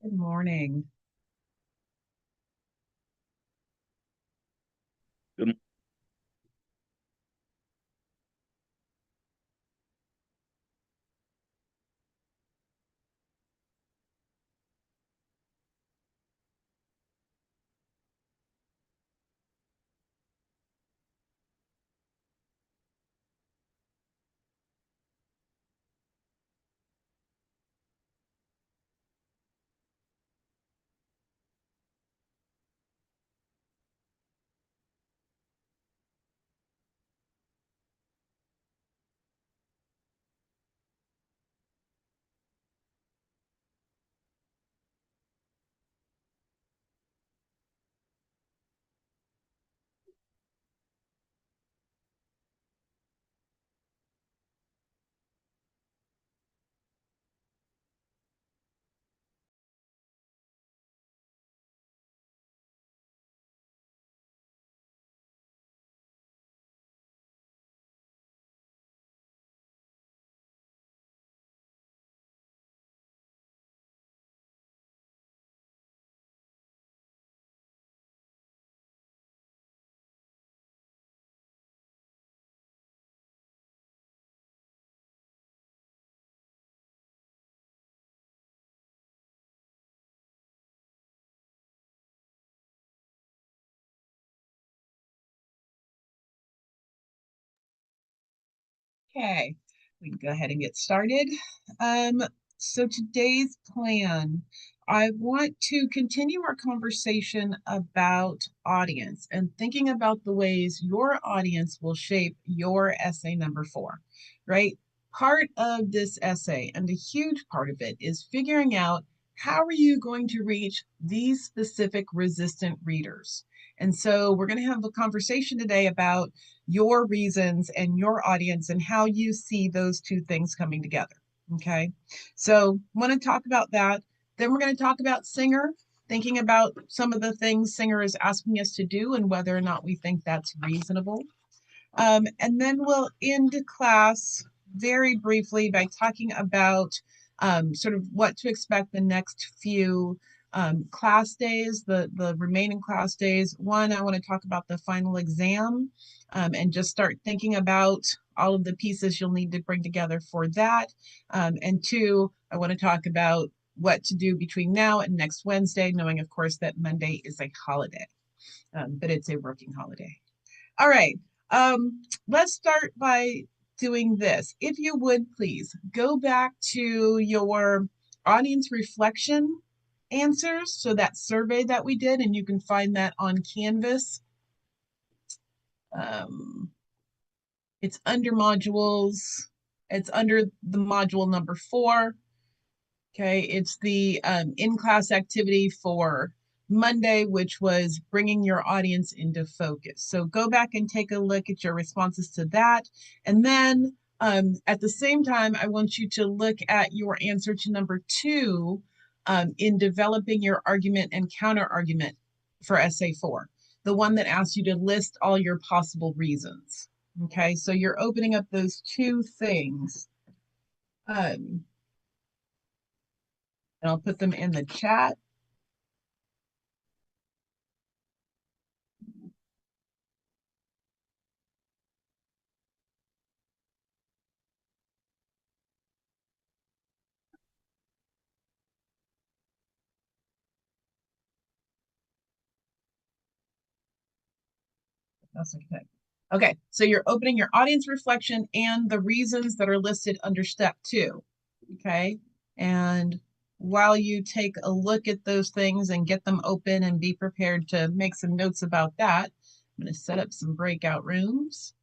Good morning. Good. Okay, we can go ahead and get started. Um, so today's plan, I want to continue our conversation about audience and thinking about the ways your audience will shape your essay number 4, right? Part of this essay, and a huge part of it, is figuring out how are you going to reach these specific resistant readers. And so we're going to have a conversation today about your reasons and your audience and how you see those two things coming together. Okay. So, want to talk about that. Then we're going to talk about Singer, thinking about some of the things Singer is asking us to do and whether or not we think that's reasonable. And then we'll end class very briefly by talking about sort of what to expect the next few class days, the remaining class days. One, I want to talk about the final exam and just start thinking about all of the pieces you'll need to bring together for that. And two, I want to talk about what to do between now and next Wednesday, knowing, of course, that Monday is a holiday, but it's a working holiday. All right. Let's start by doing this. If you would please go back to your audience reflection answers. So that survey that we did, and you can find that on Canvas. Um, it's under modules. It's under the module number 4. Okay, it's the in-class activity for Monday, which was bringing your audience into focus. So go back and take a look at your responses to that. And then at the same time, I want you to look at your answer to number 2 in developing your argument and counter argument for essay 4, the one that asks you to list all your possible reasons. Okay, so you're opening up those two things. Um, and I'll put them in the chat. That's okay. Okay, so you're opening your audience reflection and the reasons that are listed under step 2. Okay, and while you take a look at those things and get them open and be prepared to make some notes about that, I'm going to set up some breakout rooms.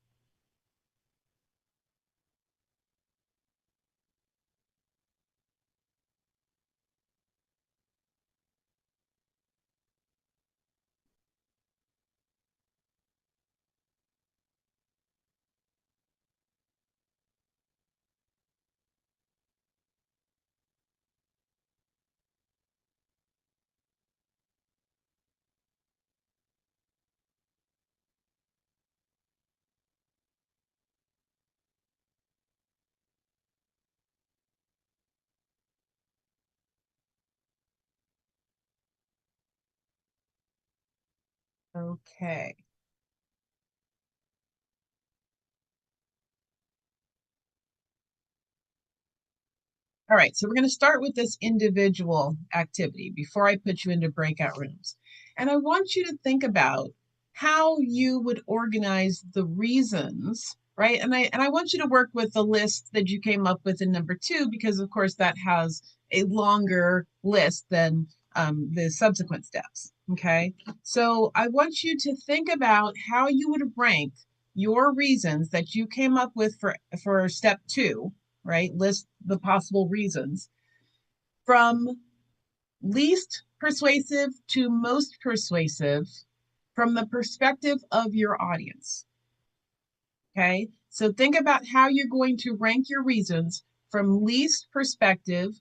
Okay. All right, so we're going to start with this individual activity before I put you into breakout rooms. And I want you to think about how you would organize the reasons, right? And I want you to work with the list that you came up with in number 2, because of course that has a longer list than the subsequent steps. Okay, so I want you to think about how you would rank your reasons that you came up with for step 2, right? List the possible reasons from least persuasive to most persuasive from the perspective of your audience. Okay, so think about how you're going to rank your reasons from least persuasive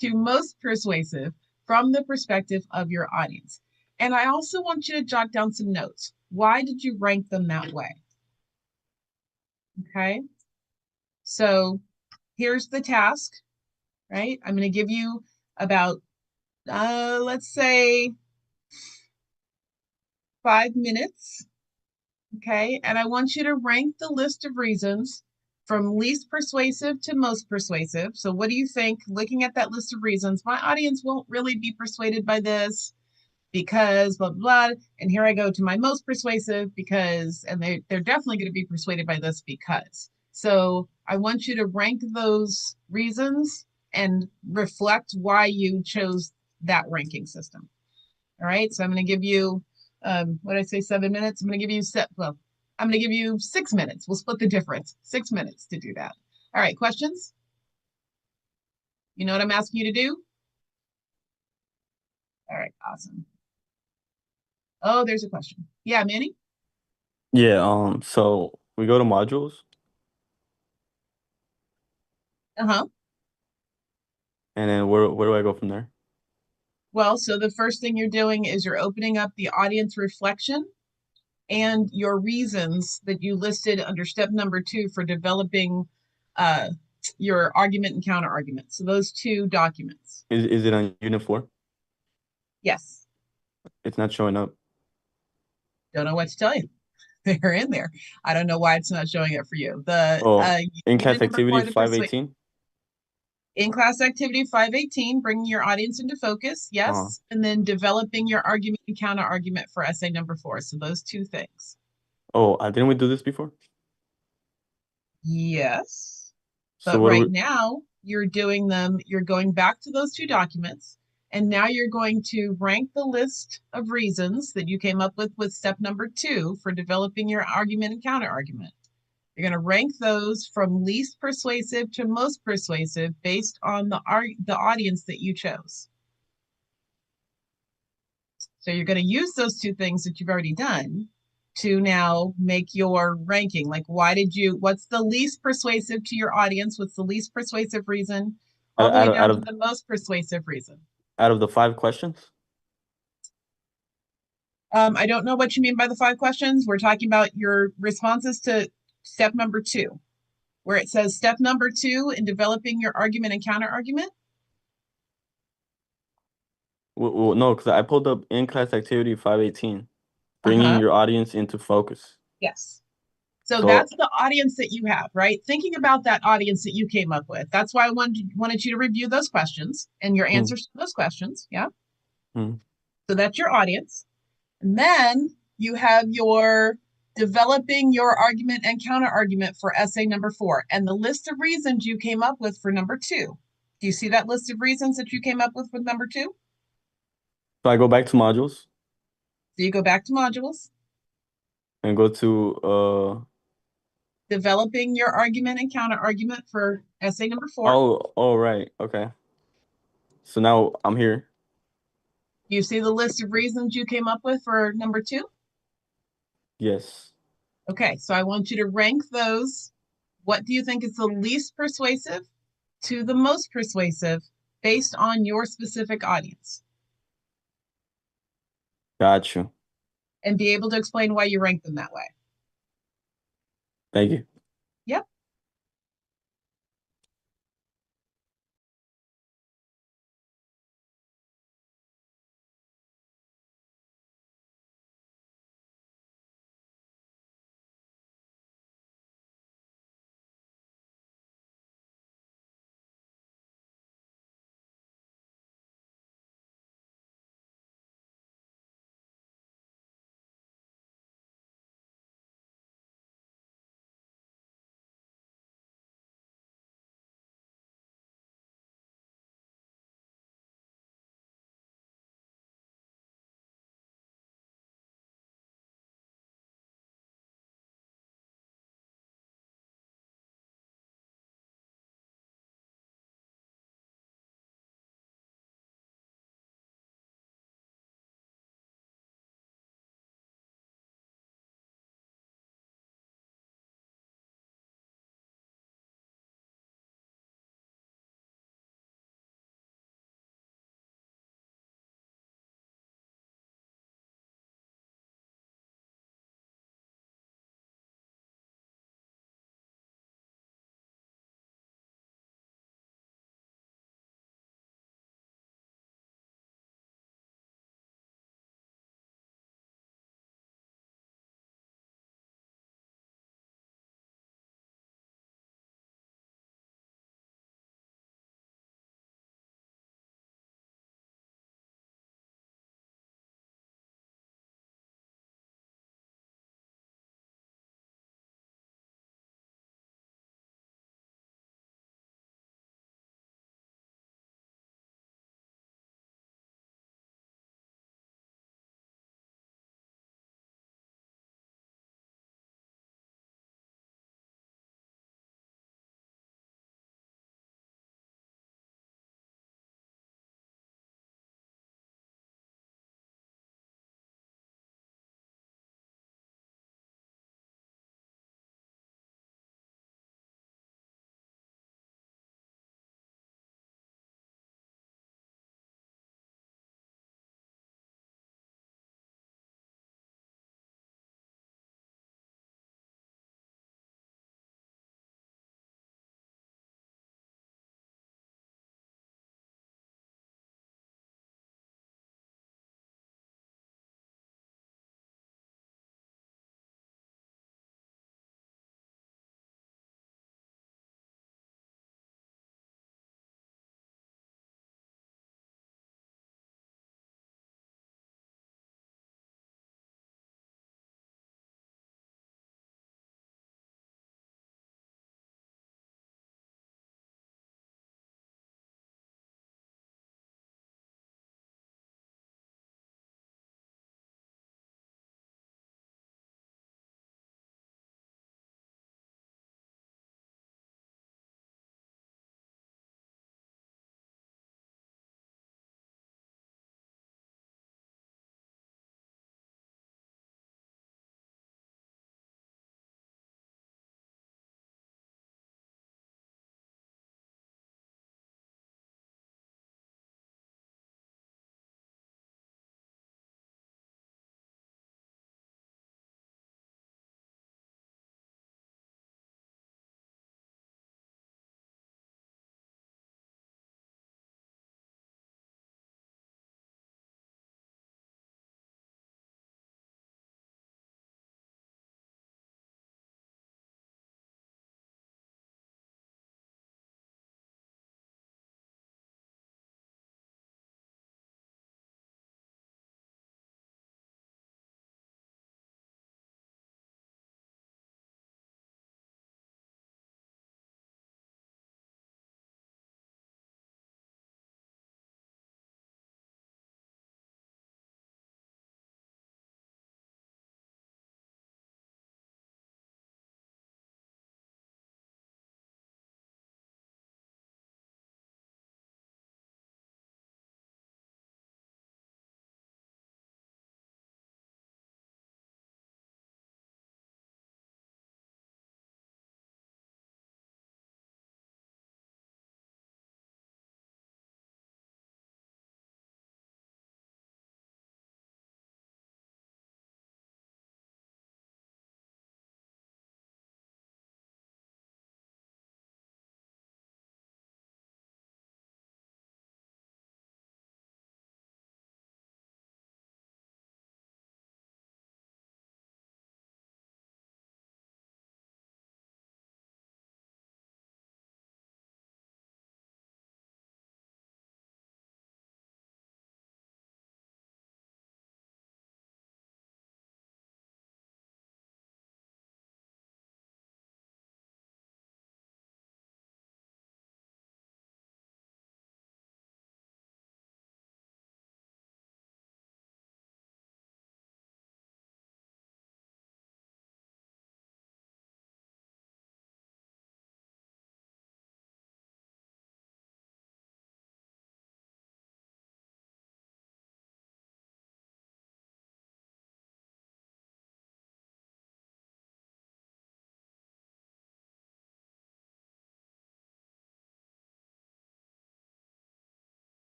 to most persuasive from the perspective of your audience. And I also want you to jot down some notes. Why did you rank them that way? Okay, so here's the task, right? I'm going to give you about, let's say, 5 minutes. Okay, and I want you to rank the list of reasons from least persuasive to most persuasive. So, what do you think? Looking at that list of reasons, my audience won't really be persuaded by this because blah, blah, blah. And here I go to my most persuasive because, and they're definitely going to be persuaded by this because. So, I want you to rank those reasons and reflect why you chose that ranking system. All right, so I'm going to give you, what did I say, 7 minutes? I'm going to give you I'm going to give you 6 minutes. We'll split the difference. 6 minutes to do that. All right, questions? You know what I'm asking you to do? All right, awesome. Oh, there's a question. Yeah, Manny? Yeah, so we go to modules Uh-huh. and then where do I go from there? Well, so the first thing you're doing is you're opening up the audience reflection and your reasons that you listed under step number 2 for developing uh, your argument and counter argument. So those 2 documents. Is it on unit 4? Yes. It's not showing up. Don't know what to tell you. They're in there. I don't know why it's not showing it for you. The Oh, in-class unit number 4, activity the persuade 518? in-class activity 518, bringing your audience into focus, Uh-huh. yes, and then developing your argument and counter argument for essay number 4. So those 2 things. Oh, didn't we do this before? Yes, So but what do right we now you're doing them. You're going back to those 2 documents, and now you're going to rank the list of reasons that you came up with step number 2 for developing your argument and counter argument. You're going to rank those from least persuasive to most persuasive based on the audience that you chose. So you're going to use those 2 things that you've already done to now make your ranking. Like, what's the least persuasive to your audience? What's the least persuasive reason? All out, the way out of down out to of the most persuasive reason. out of the 5 questions? I don't know what you mean by the 5 questions. We're talking about your responses to step number 2, where it says step number 2 in developing your argument and counter argument. Well, no, because I pulled up in-class activity 518, bringing Uh-huh. your audience into focus. Yes. So So, that's the audience that you have, right? Thinking about that audience that you came up with. That's why I wanted you to review those questions and your hmm, answers to those questions. Yeah. hmm. So that's your audience. And then you have your developing your argument and counter argument for essay number 4 and the list of reasons you came up with for number 2. Do you see that list of reasons that you came up with number 2? So I go back to modules So you go back to modules, and go to developing your argument and counter argument for essay number 4. oh right, okay. So now I'm here. Do you see the list of reasons you came up with for number 2? Yes. Okay, so I want you to rank those. What do you think is the least persuasive to the most persuasive based on your specific audience? Got you. And be able to explain why you rank them that way. Thank you. Yep.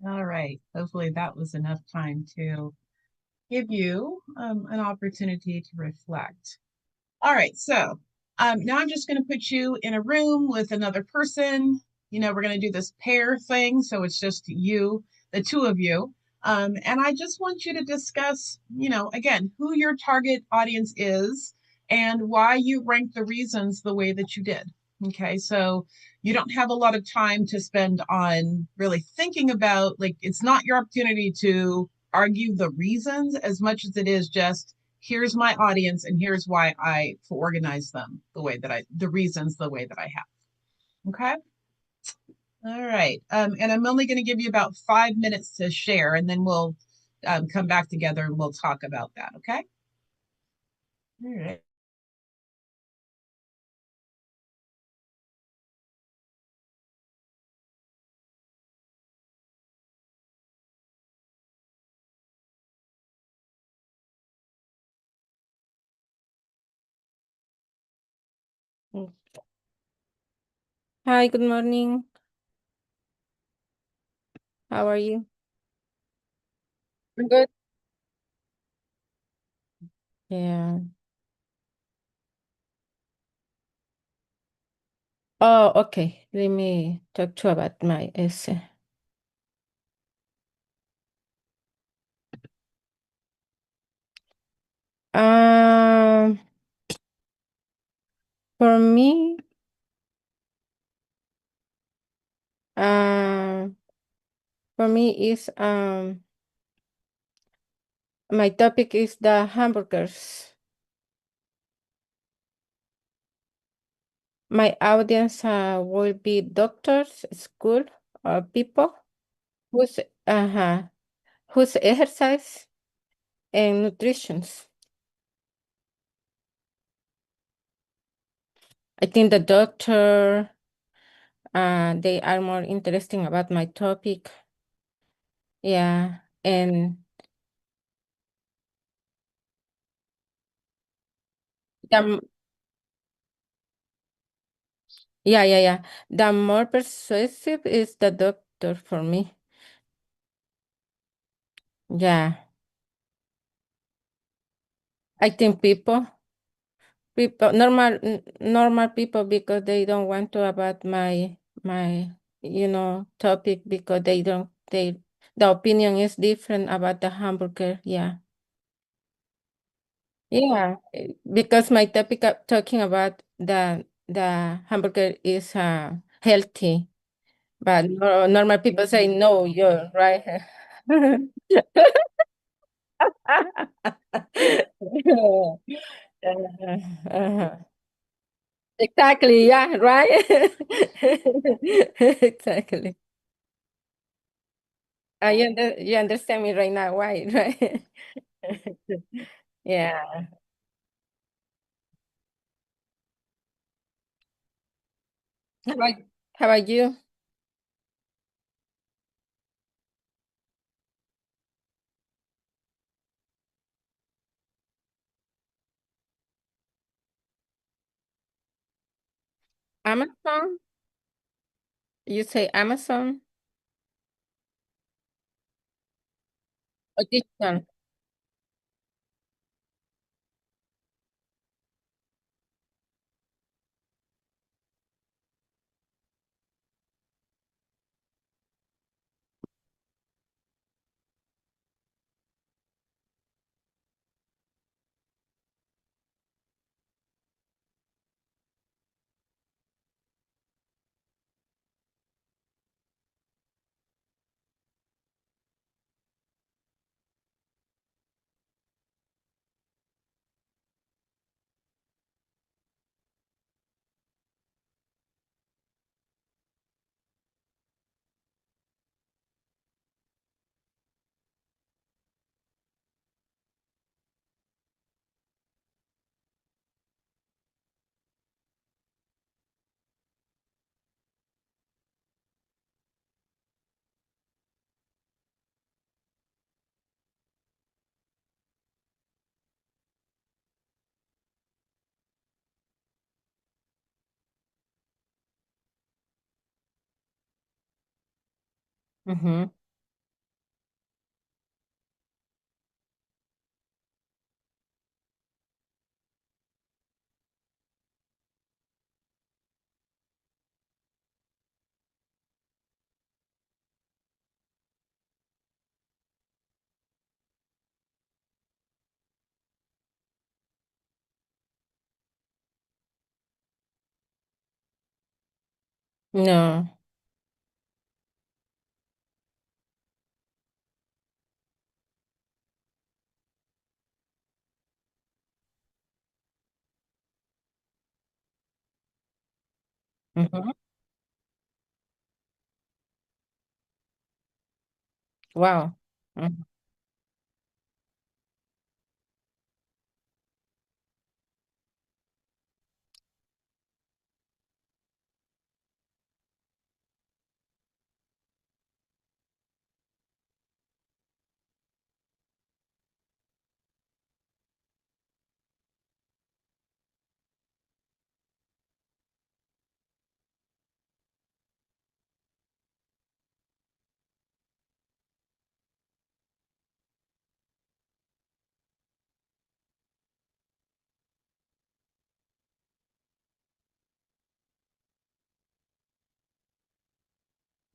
All right. Hopefully that was enough time to give you an opportunity to reflect. All right. So now I'm just going to put you in a room with another person. We're going to do this pair thing. So it's just you, the two of you. And I just want you to discuss, again, who your target audience is and why you ranked the reasons the way that you did. Okay. So you don't have a lot of time to spend on really thinking about, like, it's not your opportunity to argue the reasons as much as it is just here's my audience and here's why I organize them the reasons the way that I have. Okay. All right. And I'm only going to give you about 5 minutes to share, and then we'll come back together and we'll talk about that. Okay. All right. Mm. Hi, good morning. How are you? I'm good. Yeah. Oh, okay. Let me talk to you about my essay. Um, for me, um, is my topic is the hamburgers. My audience will be doctors, school, people who's who's exercise and nutrition. I think the doctor they are more interesting about my topic. Yeah, and the yeah. The more persuasive is the doctor for me. Yeah, I think normal people because they don't want to about my topic because they don't they the opinion is different about the hamburger. Yeah, yeah, because my topic talking about the hamburger is healthy. But normal people say no, you're right. Uh-huh. Exactly, yeah, right. Exactly. You understand me right now, right? Right. Yeah. How about how about you? Amazon? You say Amazon or digital? Mm-hmm. No. Mhm. Wow. Mhm.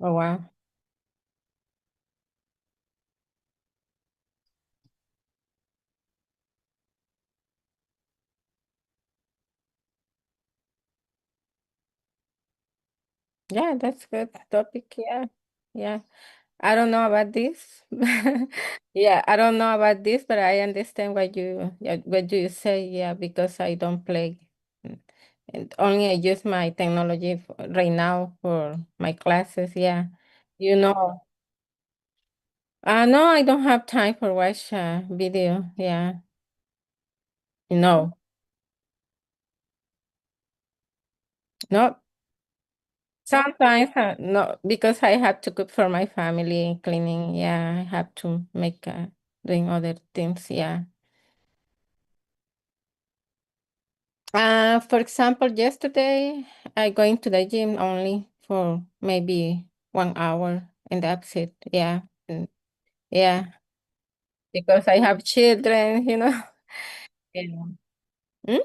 Oh, wow. Yeah, that's good topic. Yeah. Yeah. I don't know about this. Yeah, I don't know about this, but I understand what you, yeah, what you say. Yeah, because I don't play. Mm, and only I use my technology right now for my classes. Yeah. You know, no, I don't have time for watch video. Yeah. No, no. Sometimes, no, because I have to cook for my family, cleaning. Yeah, I have to make doing other things. Yeah. For example, yesterday I going to the gym only for maybe 1 hour, and that's it. Yeah. Yeah, because I have children, you know. Yeah. Hmm?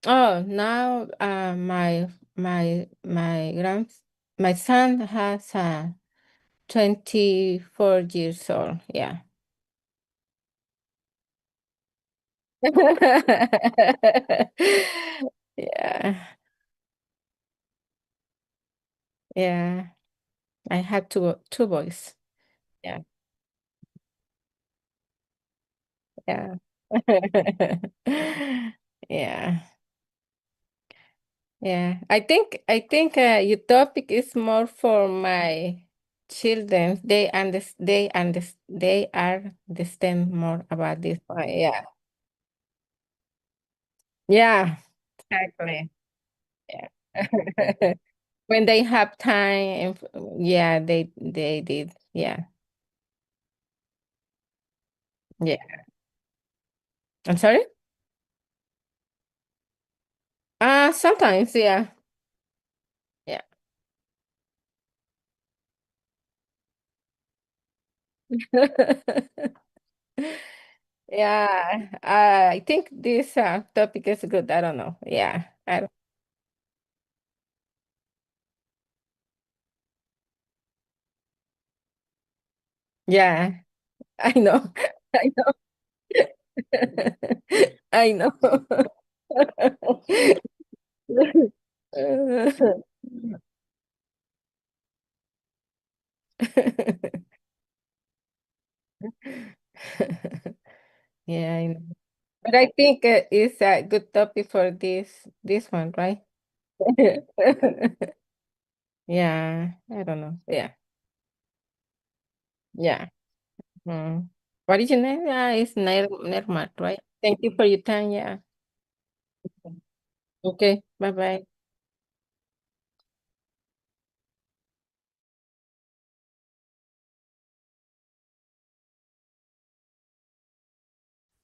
Oh, now my son has 24 years old. Yeah. Yeah. Yeah. I have two boys. Yeah. Yeah. Yeah. Yeah. I think your topic is more for my children. They understand more about this one. Yeah. Yeah. Exactly. Yeah. When they have time, yeah, they did. Yeah. Yeah. I'm sorry? Sometimes, yeah. Yeah. Yeah, I think this topic is good. I don't know. Yeah, yeah, I know. I know. I know. Yeah, I know. But I think it's a good topic for this one, right? Yeah, I don't know. Yeah, yeah. Mm. What is your name? Yeah, it's Nermat, right? Thank you for your time. Yeah. Okay. Bye bye.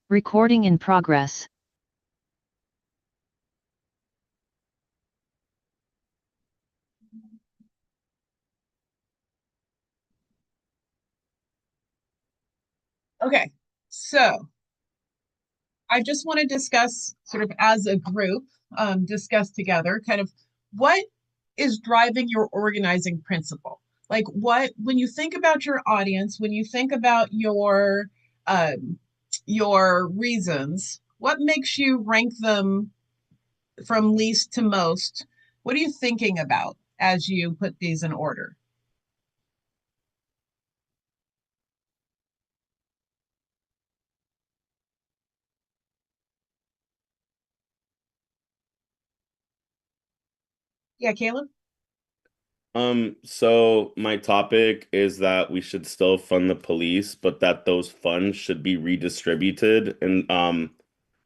Recording in progress. Okay, so I just want to discuss sort of as a group, discuss together kind of what is driving your organizing principle. Like what, when you think about your audience, when you think about um, your reasons, what makes you rank them from least to most What are you thinking about as you put these in order? Yeah, Caleb? So my topic is that we should still fund the police, but that those funds should be redistributed and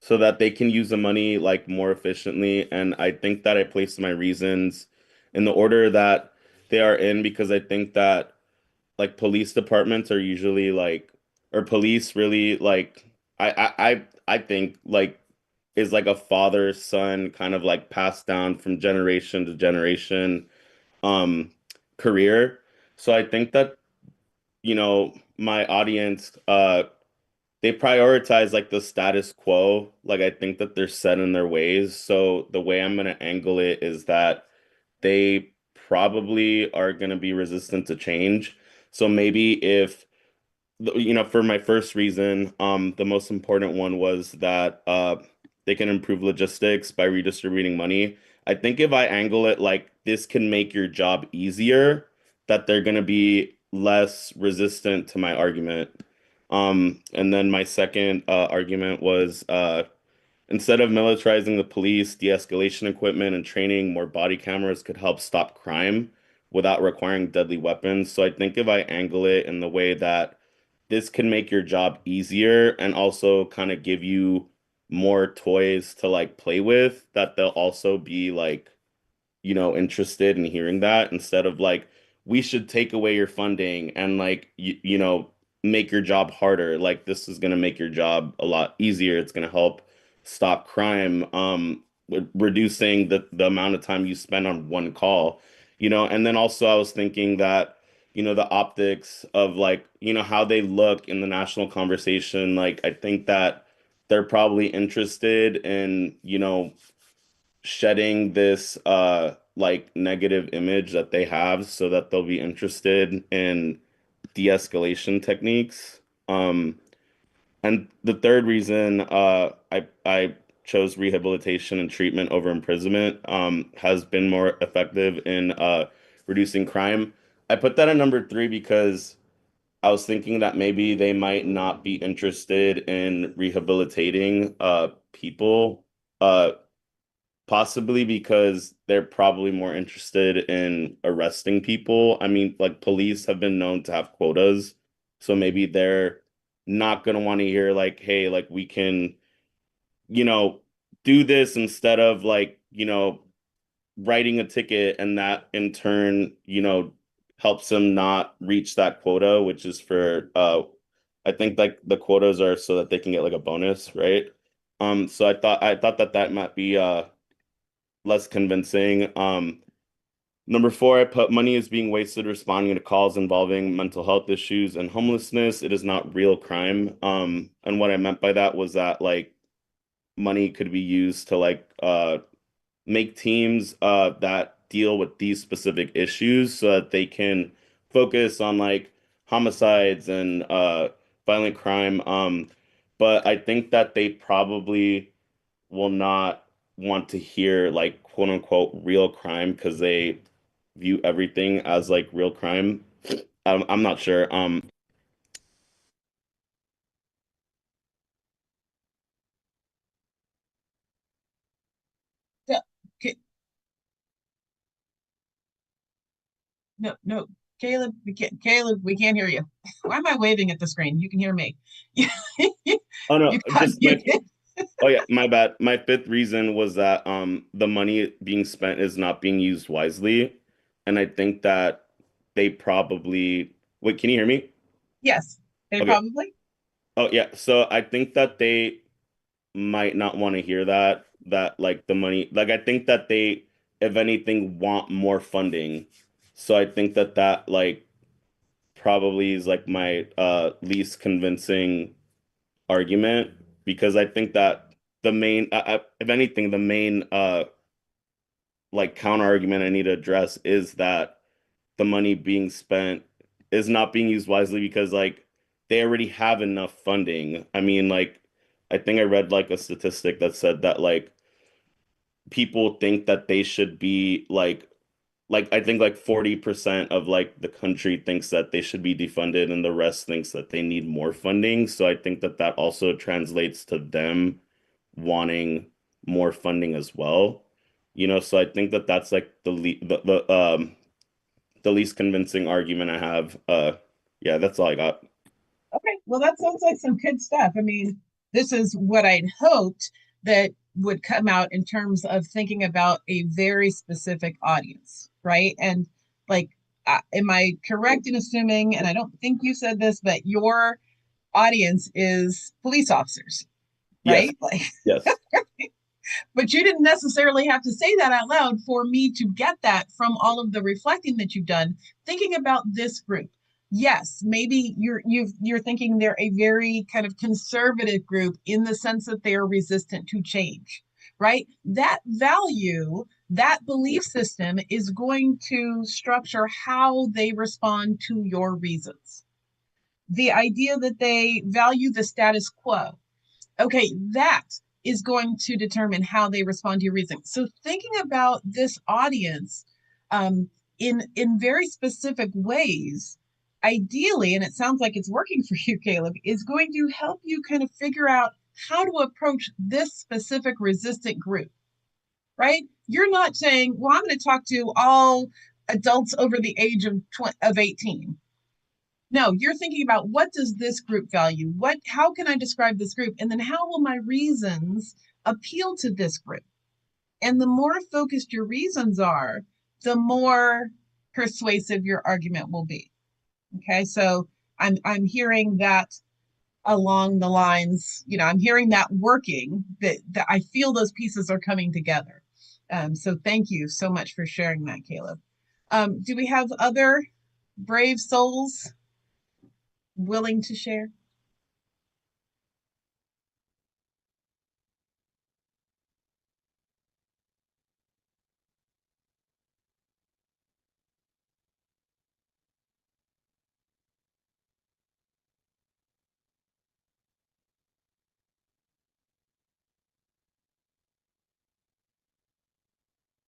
so that they can use the money like more efficiently. And I think that I placed my reasons in the order that they are in because I think that like police departments are usually like or police really like I think like is like a father son kind of like passed down from generation to generation um career. So I think that, my audience they prioritize like the status quo. Like I think that they're set in their ways. So the way I'm gonna angle it is that they probably are gonna be resistant to change. So maybe if for my first reason, the most important one was that they can improve logistics by redistributing money. I think if I angle it like this can make your job easier, that they're going to be less resistant to my argument. And then my second argument was instead of militarizing the police, de-escalation equipment and training, more body cameras could help stop crime without requiring deadly weapons. So I think if I angle it in the way that this can make your job easier and also kind of give you more toys to like play with, that they'll also be like interested in hearing that instead of like, we should take away your funding and like, make your job harder. Like, this is going to make your job a lot easier. It's going to help stop crime, with reducing the amount of time you spend on one call, and then also I was thinking that, the optics of like, how they look in the national conversation. Like, I think that they're probably interested in, shedding this like negative image that they have so that they'll be interested in de-escalation techniques. And the third reason I chose rehabilitation and treatment over imprisonment has been more effective in reducing crime. I put that at number three because I was thinking that maybe they might not be interested in rehabilitating people. Possibly because they're probably more interested in arresting people. I mean, like police have been known to have quotas, so maybe they're not gonna want to hear like, hey, like we can, you know, do this instead of like, writing a ticket and that in turn, helps them not reach that quota, which is for I think like the quotas are so that they can get like a bonus, right? So I thought that that might be less convincing. Number four, I put money is being wasted responding to calls involving mental health issues and homelessness. It is not real crime. And what I meant by that was that like money could be used to like make teams that deal with these specific issues so that they can focus on like homicides and violent crime. But I think that they probably will not want to hear like quote unquote real crime because they view everything as like real crime. I'm not sure. Yeah, no, no, Caleb, we can't hear you. Why am I waving at the screen? You can hear me. Oh no, You got just my muted. oh yeah, my bad. My fifth reason was that the money being spent is not being used wisely, and I think that they probably wait. Can you hear me? Yes, they Okay. probably. Oh yeah. So I think that they might not want to hear that like the money like I think that they if anything want more funding. So I think that that like probably is like my least convincing argument because I think that the main if anything the main like counter argument I need to address is that the money being spent is not being used wisely because like they already have enough funding. I mean like I think I read like a statistic that said that like people think that they should be like I think like 40% of like the country thinks that they should be defunded and the rest thinks that they need more funding. So I think that that also translates to them wanting more funding as well. So I think that that's like the least convincing argument I have. Yeah, that's all I got. Okay, well, that sounds like some good stuff. I mean, this is what I'd hoped that would come out in terms of thinking about a very specific audience, right? And like, am I correct in assuming, and I don't think you said this, but your audience is police officers, Yes, right? Like, yes. but you didn't necessarily have to say that out loud for me to get that from all of the reflecting that you've done, thinking about this group. Yes, maybe you're thinking they're a very kind of conservative group in the sense that they are resistant to change, right? That value, that belief system is going to structure how they respond to your reasons. The idea that they value the status quo, okay, that is going to determine how they respond to your reasoning. So thinking about this audience in very specific ways, ideally, and it sounds like it's working for you, Caleb, is going to help you kind of figure out how to approach this specific resistant group, right? You're not saying, well, I'm going to talk to all adults over the age of 18. No, you're thinking about what does this group value? How can I describe this group? And then how will my reasons appeal to this group? And the more focused your reasons are, the more persuasive your argument will be. Okay, so I'm hearing that along the lines, I'm hearing that working, that I feel those pieces are coming together. So thank you so much for sharing that, Caleb. Do we have other brave souls willing to share?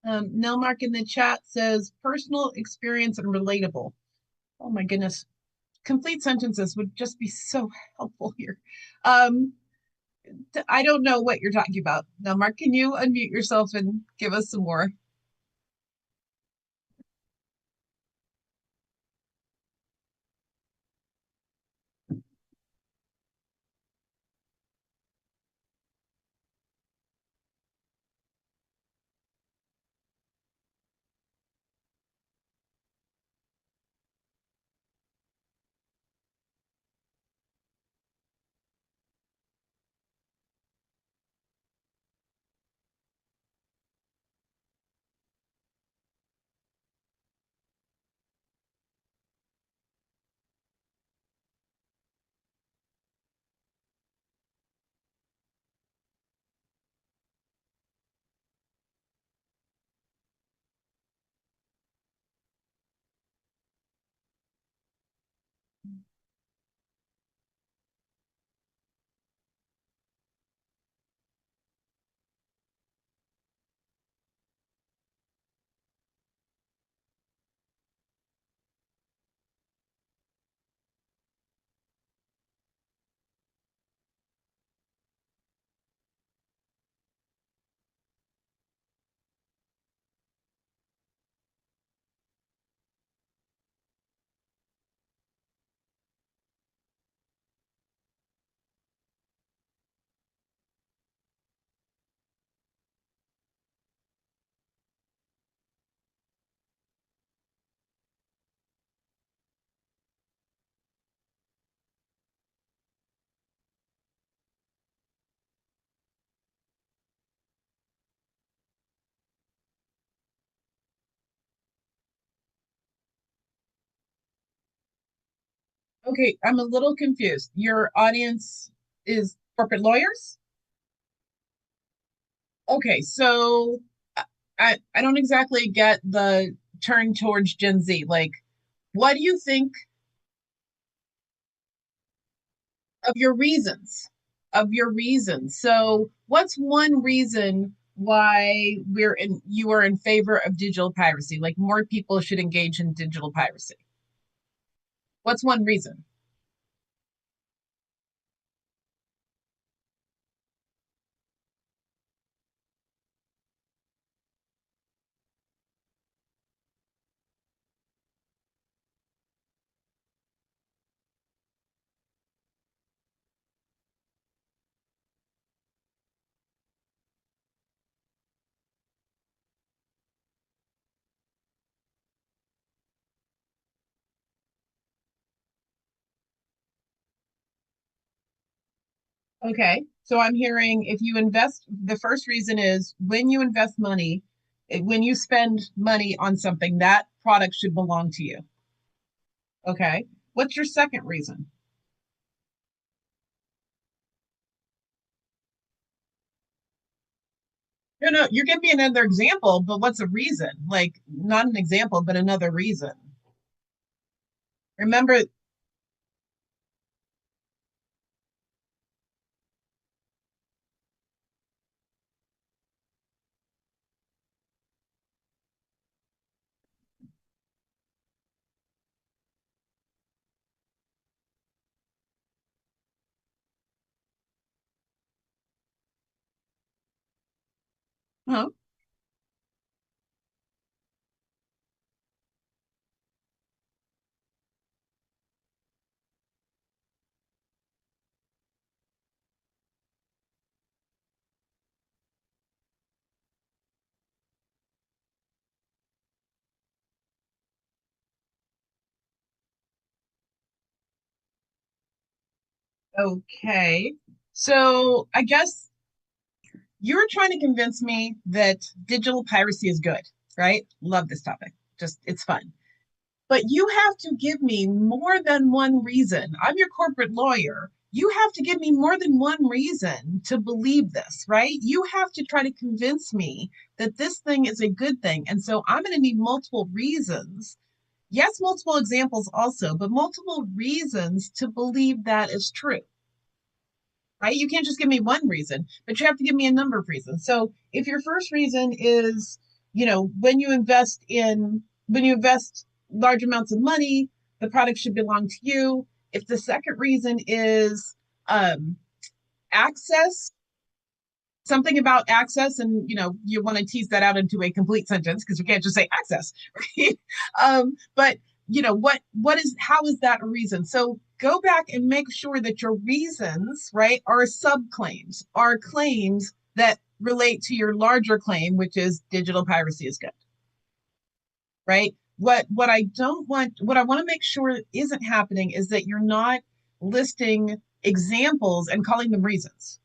Nelmark in the chat says personal experience and relatable. Oh my goodness. Complete sentences would just be so helpful here. I don't know what you're talking about. Nelmark, can you unmute yourself and give us some more? Okay, I'm a little confused. Your audience is corporate lawyers? Okay, so I don't exactly get the turn towards Gen Z. Like, what do you think of your reasons? Of your reasons. So, what's one reason why you are in favor of digital piracy, like more people should engage in digital piracy? What's one reason? Okay, so I'm hearing if you invest, the first reason is when you invest money, when you spend money on something, that product should belong to you. Okay, what's your second reason? No, you're giving me another example, but what's a reason? Like, not an example, but another reason. Remember, huh? Okay, so I guess you're trying to convince me that digital piracy is good, right? Love this topic. Just, it's fun. But you have to give me more than one reason. I'm your corporate lawyer. You have to give me more than one reason to believe this, right? You have to try to convince me that this thing is a good thing. And so I'm going to need multiple reasons. Yes, multiple examples also, but multiple reasons to believe that is true, right? You can't just give me one reason, but you have to give me a number of reasons. So if your first reason is, when you invest large amounts of money, the product should belong to you. If the second reason is access, something about access, and you want to tease that out into a complete sentence because you can't just say access, right? But how is that a reason? So go back and make sure that your reasons, right, are subclaims, are claims that relate to your larger claim, which is digital piracy is good, right? What I want to make sure isn't happening is that you're not listing examples and calling them reasons,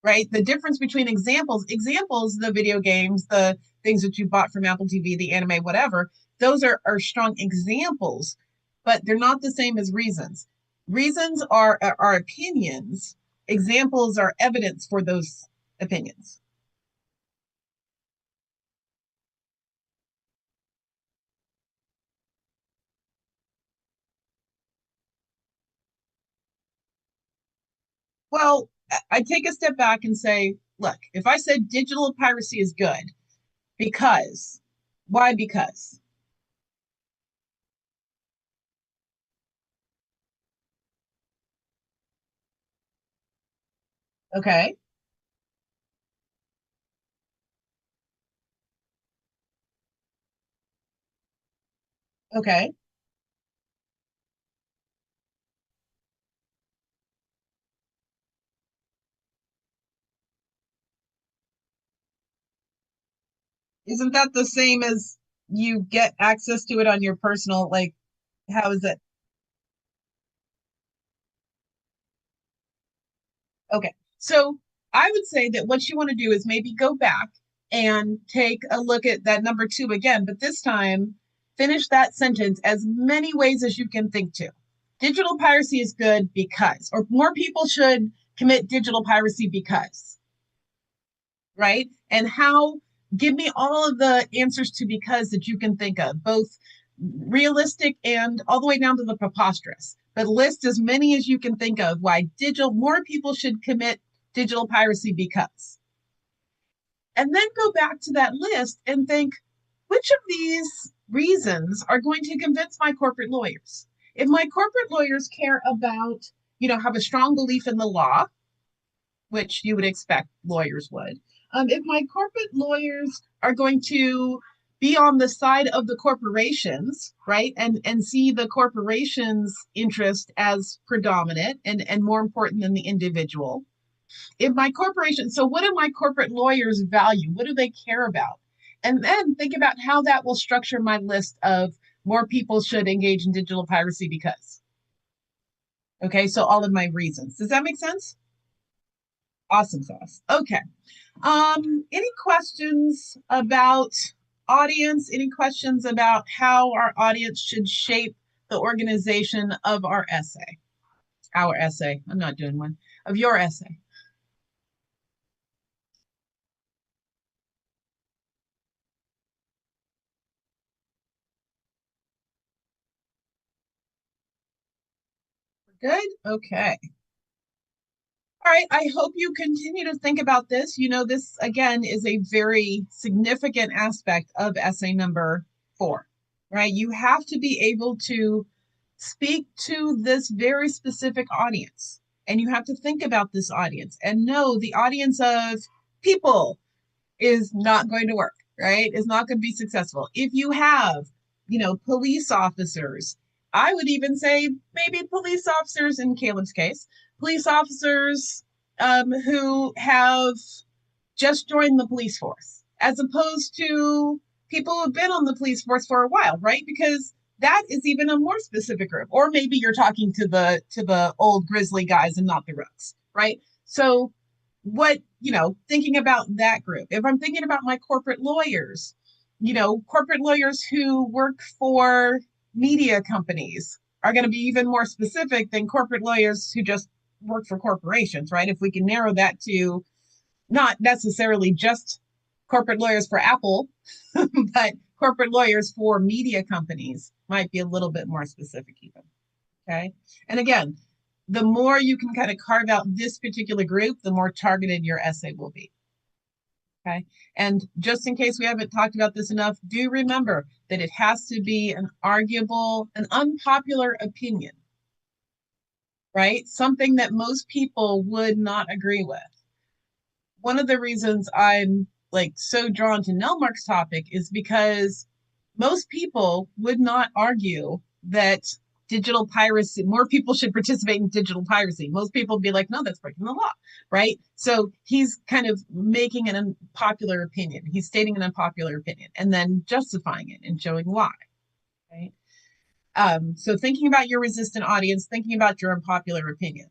right? The difference between examples, the video games, the things that you bought from Apple TV, the anime, whatever, those are strong examples, but they're not the same as reasons. Reasons are opinions. Examples are evidence for those opinions. Well, I take a step back and say, look, if I said digital piracy is good, because, why because? Okay, okay. Isn't that the same as you get access to it on your personal, like, how is it? Okay. So I would say that what you want to do is maybe go back and take a look at that number two again, but this time finish that sentence as many ways as you can think to. Digital piracy is good because, or more people should commit digital piracy because, right? And how, give me all of the answers to because that you can think of, both realistic and all the way down to the preposterous. But list as many as you can think of why more people should commit digital piracy because. And then go back to that list and think, which of these reasons are going to convince my corporate lawyers? If my corporate lawyers care about, have a strong belief in the law, which you would expect lawyers would, if my corporate lawyers are going to be on the side of the corporations, right, and see the corporation's interest as predominant and more important than the individual. If my corporation, so what do my corporate lawyers value? What do they care about? And then think about how that will structure my list of more people should engage in digital piracy because. Okay, so all of my reasons. Does that make sense? Awesome sauce. Okay. Any questions about audience? Any questions about how our audience should shape the organization of our essay? Our essay. I'm not doing one. Of your essay. Good? Okay. All right, I hope you continue to think about this. This again is a very significant aspect of essay number 4, right? You have to be able to speak to this very specific audience, and you have to think about this audience and know the audience of people is not going to work, right? Is not going to be successful. If you have, police officers, I would even say maybe police officers in Caleb's case, police officers who have just joined the police force, as opposed to people who have been on the police force for a while, right? Because that is even a more specific group. Or maybe you're talking to the old grizzly guys and not the rooks, right? So thinking about that group. If I'm thinking about my corporate lawyers, corporate lawyers who work for media companies are going to be even more specific than corporate lawyers who just work for corporations, right? If we can narrow that to not necessarily just corporate lawyers for Apple, but corporate lawyers for media companies might be a little bit more specific even. Okay. And again, the more you can kind of carve out this particular group, the more targeted your essay will be. Okay. And just in case we haven't talked about this enough, do remember that it has to be an unpopular opinion, right? Something that most people would not agree with. One of the reasons I'm so drawn to Nelmark's topic is because most people would not argue that digital piracy, more people should participate in digital piracy. Most people would be like, no, that's breaking the law, right? So he's kind of making an unpopular opinion. He's stating an unpopular opinion and then justifying it and showing why, right? So thinking about your resistant audience, thinking about your unpopular opinion,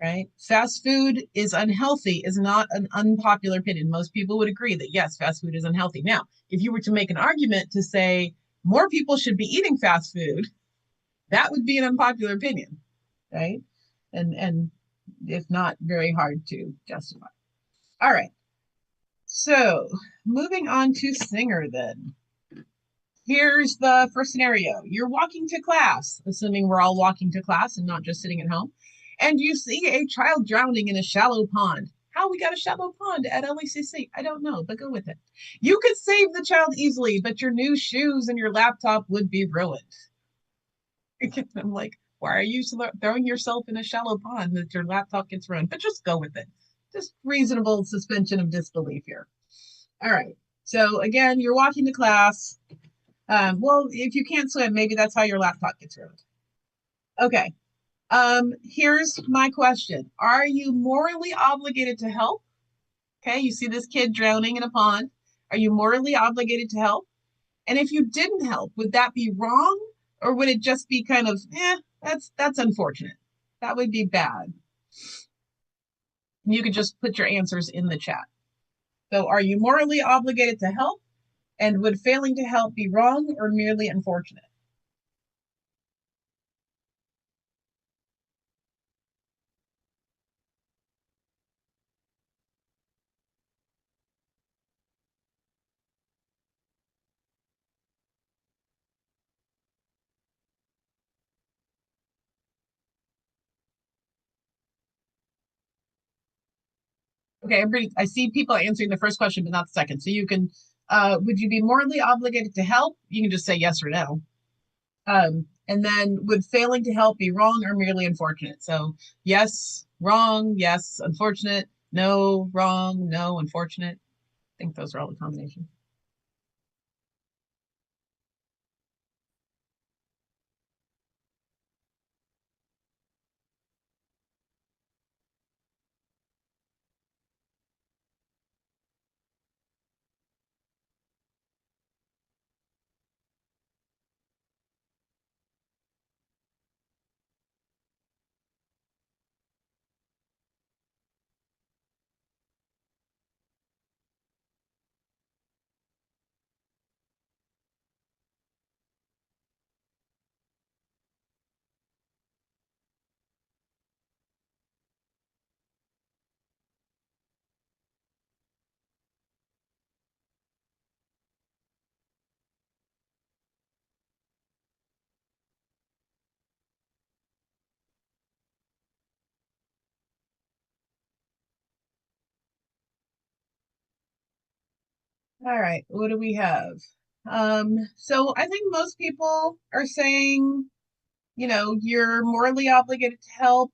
right? Fast food is unhealthy is not an unpopular opinion. Most people would agree that yes, fast food is unhealthy. Now, if you were to make an argument to say more people should be eating fast food, that would be an unpopular opinion, right? And it's not very hard to justify. All right. So moving on to Singer then. Here's the first scenario. You're walking to class, assuming we're all walking to class and not just sitting at home, and you see a child drowning in a shallow pond. How we got a shallow pond at LACC? I don't know, but go with it. You could save the child easily, but your new shoes and your laptop would be ruined. I'm like, why are you throwing yourself in a shallow pond that your laptop gets ruined? But just go with it. Just reasonable suspension of disbelief here. All right. So again, you're walking to class. Well, if you can't swim, maybe that's how your laptop gets ruined. Okay. Here's my question. Are you morally obligated to help? Okay, you see this kid drowning in a pond. Are you morally obligated to help? And if you didn't help, would that be wrong? Or would it just be kind of, that's unfortunate. That would be bad. You could just put your answers in the chat. So are you morally obligated to help? And would failing to help be wrong or merely unfortunate? Okay, everybody, I see people answering the first question, but not the second. So you can, would you be morally obligated to help? You can just say yes or no. And then would failing to help be wrong or merely unfortunate? So yes, wrong, yes, unfortunate, no, wrong, no, unfortunate. I think those are all the combinations. All right, what do we have? So I think most people are saying, you know, you're morally obligated to help.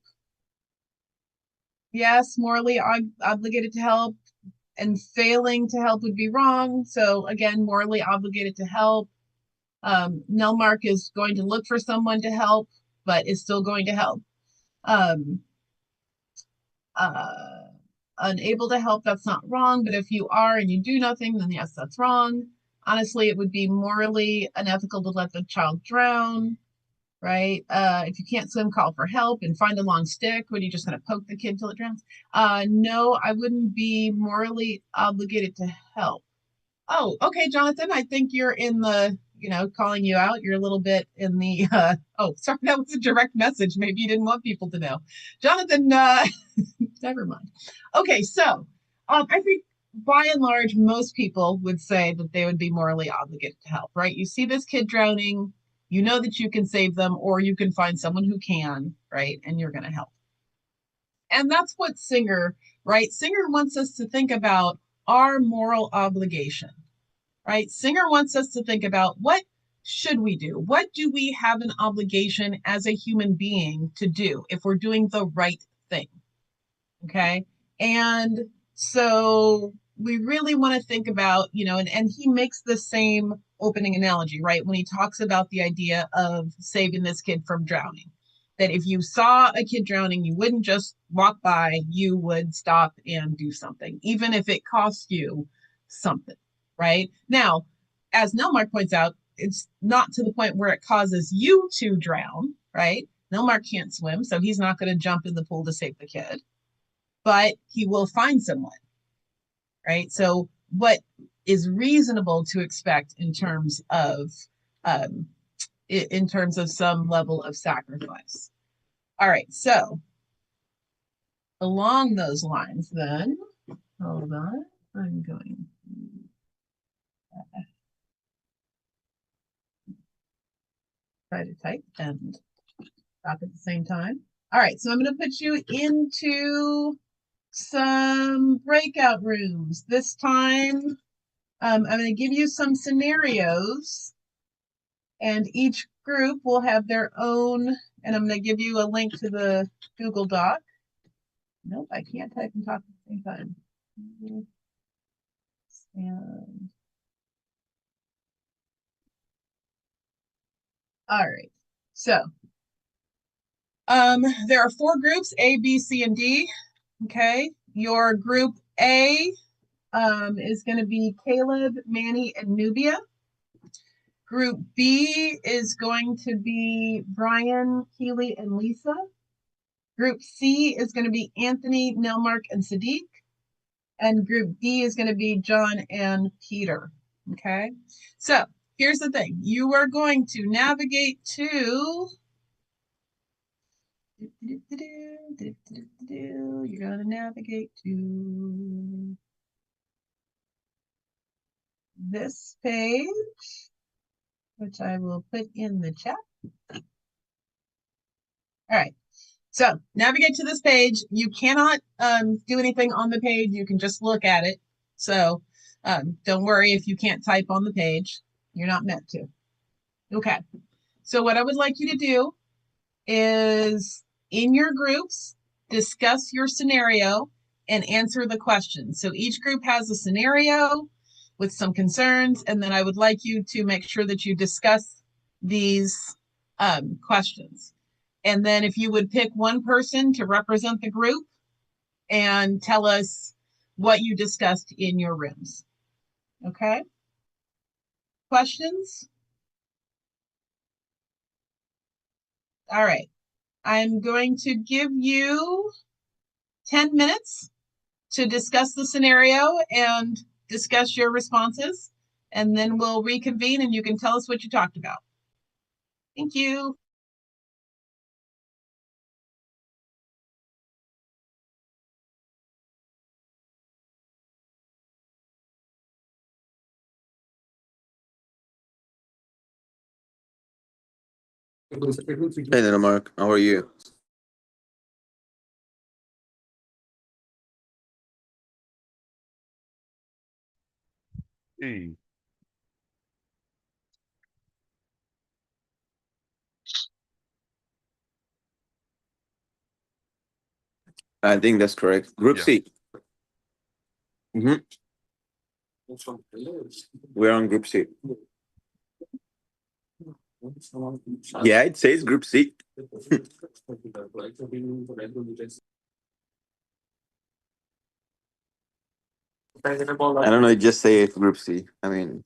Yes, morally obligated to help, and failing to help would be wrong. So again, morally obligated to help. Nelmark is going to look for someone to help, but is still going to help. Um, uh, Unable to help, that's not wrong. But if you are and you do nothing, then yes, that's wrong. Honestly, it would be morally unethical to let the child drown, right? If you can't swim, call for help and find a long stick. When you're just going to poke the kid till it drowns? No, I wouldn't be morally obligated to help. Oh, okay, Jonathan, I think you're in the, you know, calling you out. You're a little bit in the, oh, sorry, that was a direct message. Maybe you didn't want people to know. Jonathan, never mind. Okay, so I think by and large, most people would say that they would be morally obligated to help, right? You see this kid drowning, you know that you can save them, or you can find someone who can, right? And you're going to help. And that's what Singer, right? Singer wants us to think about our moral obligation, right? Singer wants us to think about what should we do? What do we have an obligation as a human being to do if we're doing the right thing? Okay. And so we really want to think about, you know, and he makes the same opening analogy, right? When he talks about the idea of saving this kid from drowning, that if you saw a kid drowning, you wouldn't just walk by, you would stop and do something, even if it cost you something, right? Now, as Nelmark points out, it's not to the point where it causes you to drown, right? Nelmark can't swim, so he's not going to jump in the pool to save the kid, but he will find someone, right? So what is reasonable to expect in terms of some level of sacrifice? All right, so along those lines, then, hold on, I'm going to try to type and stop at the same time. All right, so I'm going to put you into some breakout rooms. This time, I'm going to give you some scenarios, and each group will have their own, and I'm going to give you a link to the Google Doc. Nope, I can't type and talk at the same time. And all right, so there are 4 groups, A, B, C, and D. Okay, your group A is going to be Caleb, Manny, and Nubia. Group B is going to be Brian, Keely, and Lisa. Group C is going to be Anthony, Nelmark, and Sadiq. And group D is going to be John and Peter. Okay, so here's the thing. You are going to navigate to, you're going to navigate to this page, which I will put in the chat. All right. So navigate to this page. You cannot do anything on the page. You can just look at it. So don't worry if you can't type on the page. You're not meant to. Okay. So what I would like you to do is in your groups, discuss your scenario and answer the questions. So each group has a scenario with some concerns, and then I would like you to make sure that you discuss these questions. And then if you would pick one person to represent the group and tell us what you discussed in your rooms. Okay? Questions? All right. I'm going to give you 10 minutes to discuss the scenario and discuss your responses, and then we'll reconvene and you can tell us what you talked about. Thank you. Hey there, Mark. How are you? Hey, I think that's correct. Group yeah. C. hmm We're on Group C. Yeah, it says Group C. I don't know. It just say Group C. I mean,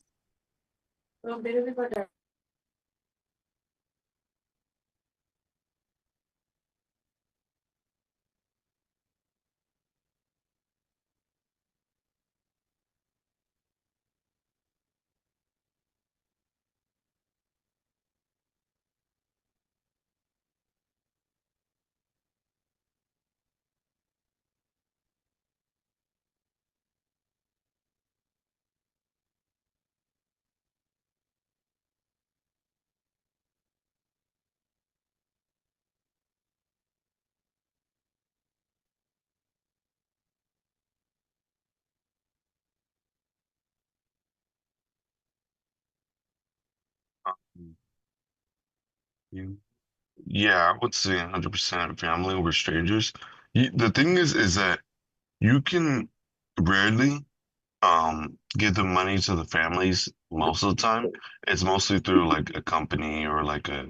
um, you, yeah, I would say 100% family over strangers. The thing is that you can rarely give the money to the families most of the time. It's mostly through like a company or like a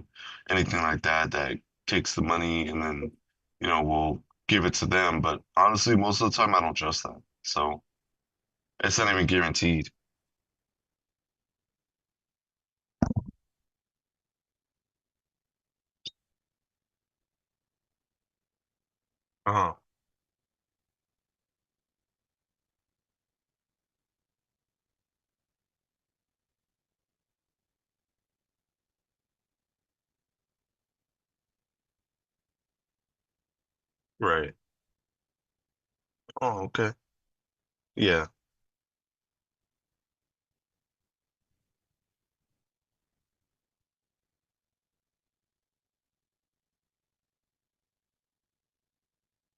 anything like that that takes the money and then we'll give it to them. But honestly, most of the time I don't trust that. So it's not even guaranteed. Uh-huh. Right. Oh, okay. Yeah.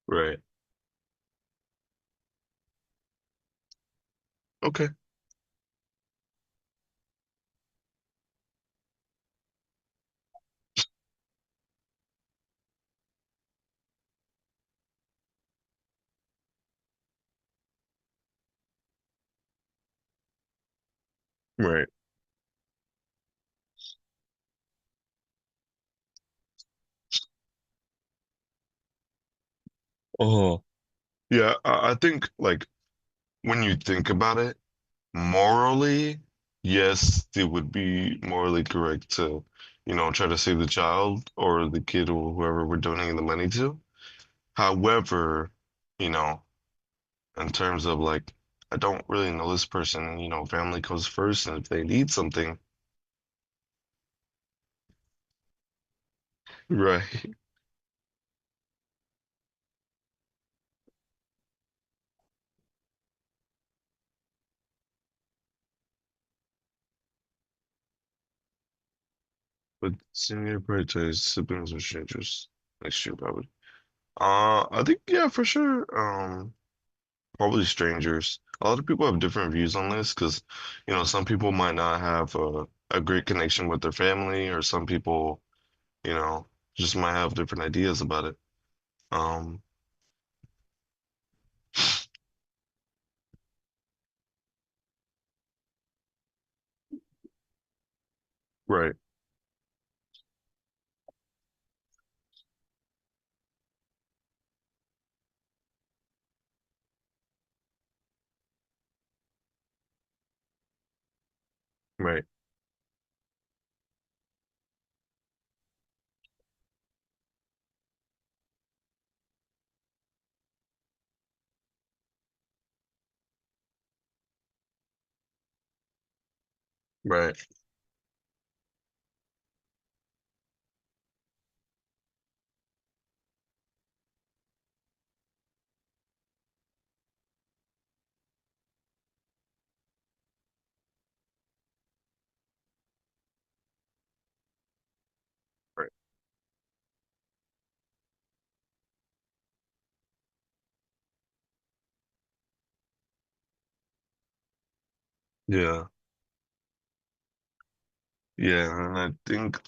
Right. Okay. Right. Oh, yeah. I think like when you think about it, morally, yes, it would be morally correct to, try to save the child or the kid or whoever we're donating the money to. However, you know, in terms of like, I don't really know this person, family comes first, and if they need something, right, but senior prioritize siblings or strangers next year, probably. I think yeah, for sure. Probably strangers. A lot of people have different views on this because, some people might not have a great connection with their family, or some people, you know, just might have different ideas about it. Um, right, right, right. Right. Yeah. Yeah, and I think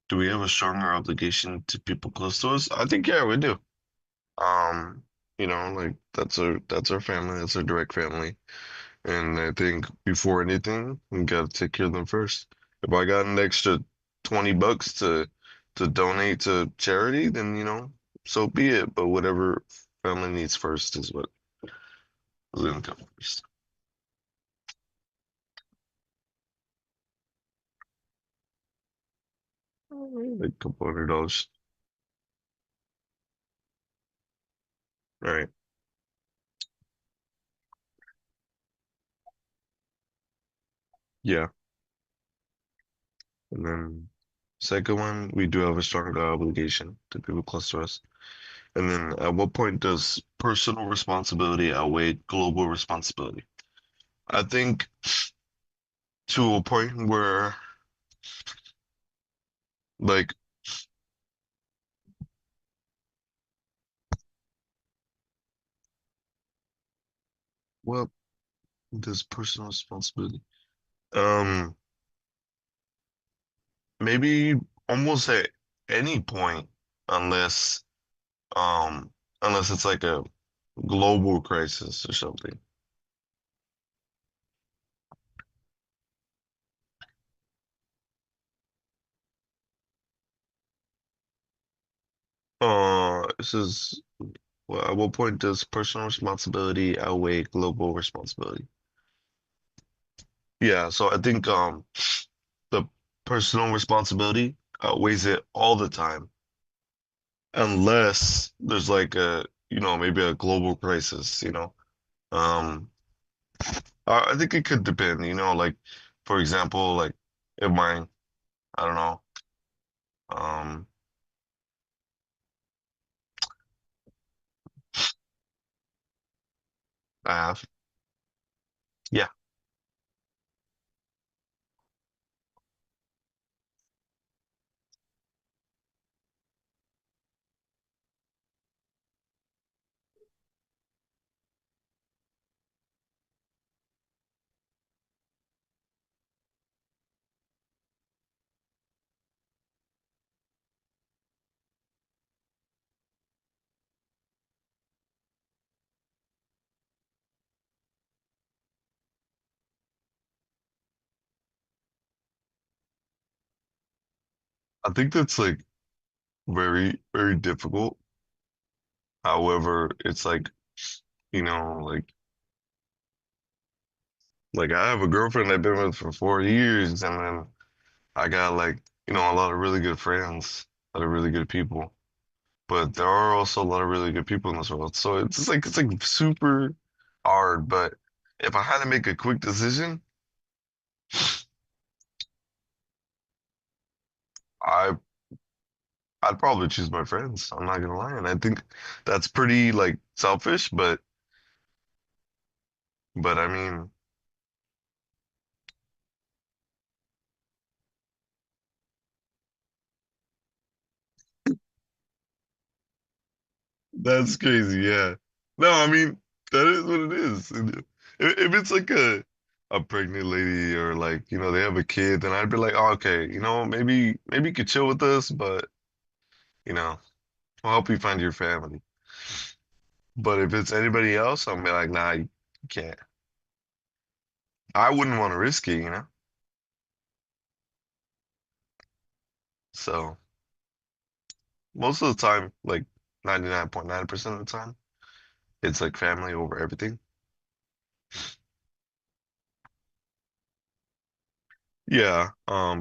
do we have a stronger obligation to people close to us? I think yeah, we do. Um, like that's our family, that's our direct family. And I think before anything, we gotta take care of them first. If I got an extra $20 to donate to charity, then so be it. But whatever family needs first is what is gonna come first. Like a couple $100. All right. Yeah. And then second one, we do have a stronger obligation to people close to us. And then at what point does personal responsibility outweigh global responsibility? I think to a point where like what does personal responsibility? Um, maybe almost at any point unless um unless it's like a global crisis or something. This is well, at what point does personal responsibility outweigh global responsibility? Yeah, so I think the personal responsibility outweighs it all the time, unless there's like maybe a global crisis, Um, I think it could depend, like for example, like if I don't know, um, I have, yeah, I think that's like very, very difficult. However, it's like I have a girlfriend I've been with for 4 years, and then I got a lot of really good friends, a lot of really good people. But there are also a lot of really good people in this world. So it's like super hard. But if I had to make a quick decision, I I'd probably choose my friends. I'm not gonna lie, and I think that's pretty like selfish, but I mean, That's crazy. Yeah. No, I mean that is what it is. If it's like a pregnant lady or like they have a kid, then I'd be like, oh, okay, maybe you could chill with us, but you know I'll help you find your family. But if it's anybody else, I'm be like, nah, you can't. I wouldn't want to risk it. So most of the time, like 99.9% of the time, it's like family over everything. Yeah,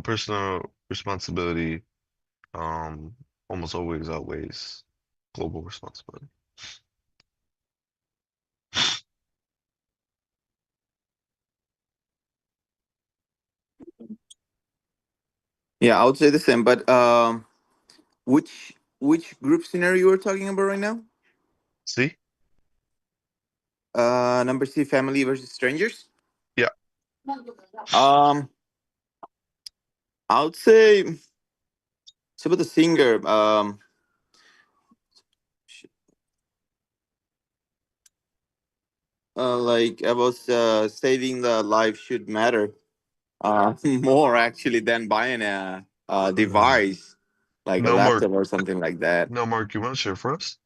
personal responsibility um almost always outweighs global responsibility. Yeah, I would say the same. But which group scenario you were talking about right now? See? Number C, family versus strangers. Yeah. Um, I would say it's about the singer. Like about saving the life should matter. More actually than buying a device like a No, Mark. laptop or something like that. No, Mark, you want to share for us?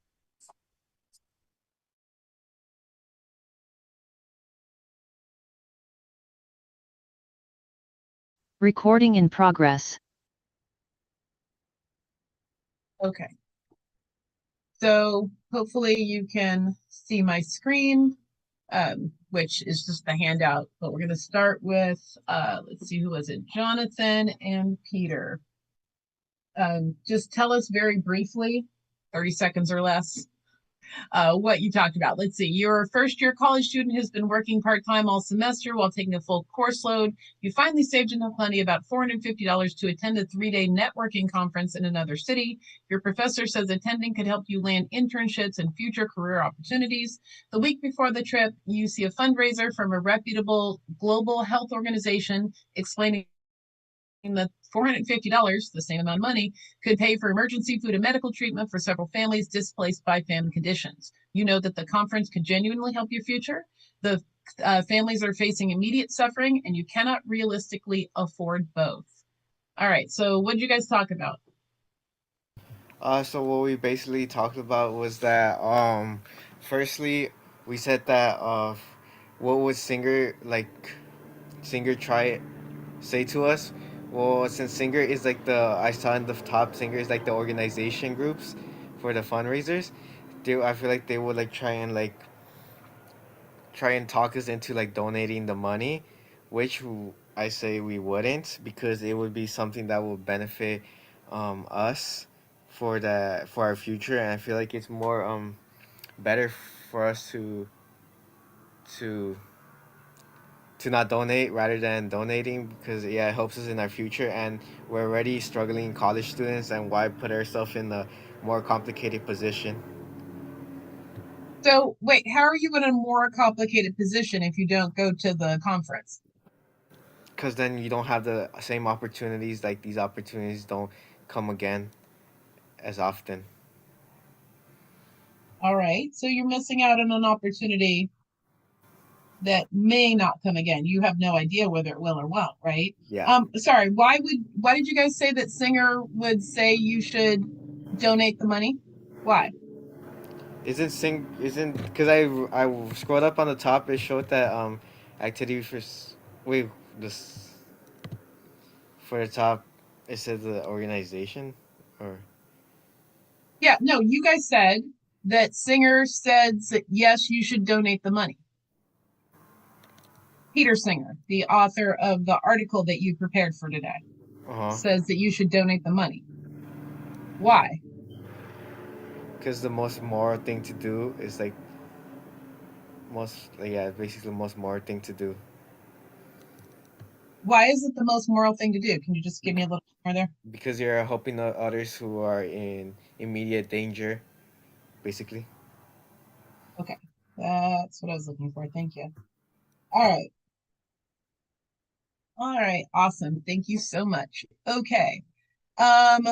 Recording in progress. Okay. So hopefully you can see my screen, which is just the handout, but we're going to start with, let's see, who was it? Jonathan and Peter. Just tell us very briefly, 30 seconds or less, what you talked about. Let's see, you're a first-year college student who's been working part-time all semester while taking a full course load. You finally saved enough money, about $450, to attend a 3-day networking conference in another city. Your professor says attending could help you land internships and future career opportunities. The week before the trip, you see a fundraiser from a reputable global health organization explaining that $450, the same amount of money, could pay for emergency food and medical treatment for several families displaced by famine conditions. You know that the conference could genuinely help your future. The families are facing immediate suffering, and you cannot realistically afford both. All right, so what did you guys talk about? So what we basically talked about was that firstly we said that what would Singer try say to us? Well, since Singer is like I saw in the top, Singer is like the organization groups for the fundraisers. I feel like they would like try and talk us into like donating the money, which I say we wouldn't, because it would be something that will benefit us for our future. And I feel like it's more better for us to to not donate rather than donating, because yeah, it helps us in our future, and we're already struggling college students, and why put ourselves in a more complicated position? So wait, how are you in a more complicated position if you don't go to the conference? Because then you don't have the same opportunities. Like, these opportunities don't come again as often. All right, so you're missing out on an opportunity that may not come again. You have no idea whether it will or won't, right? Yeah. Sorry, why did you guys say that Singer would say you should donate the money? Why? Isn't because I scrolled up on the top, it showed that activity wait, this for the top, it said the organization, or Yeah, no, you guys said that Singer said that yes, you should donate the money. Peter Singer, the author of the article that you prepared for today, uh-huh, says that you should donate the money. Why? because the most moral thing to do is like basically the most moral thing to do. Why is it the most moral thing to do? Can you just give me a little more there? Because you're helping others who are in immediate danger, basically. Okay, that's what I was looking for. Thank you. All right. All right, awesome. Thank you so much. Okay. Um,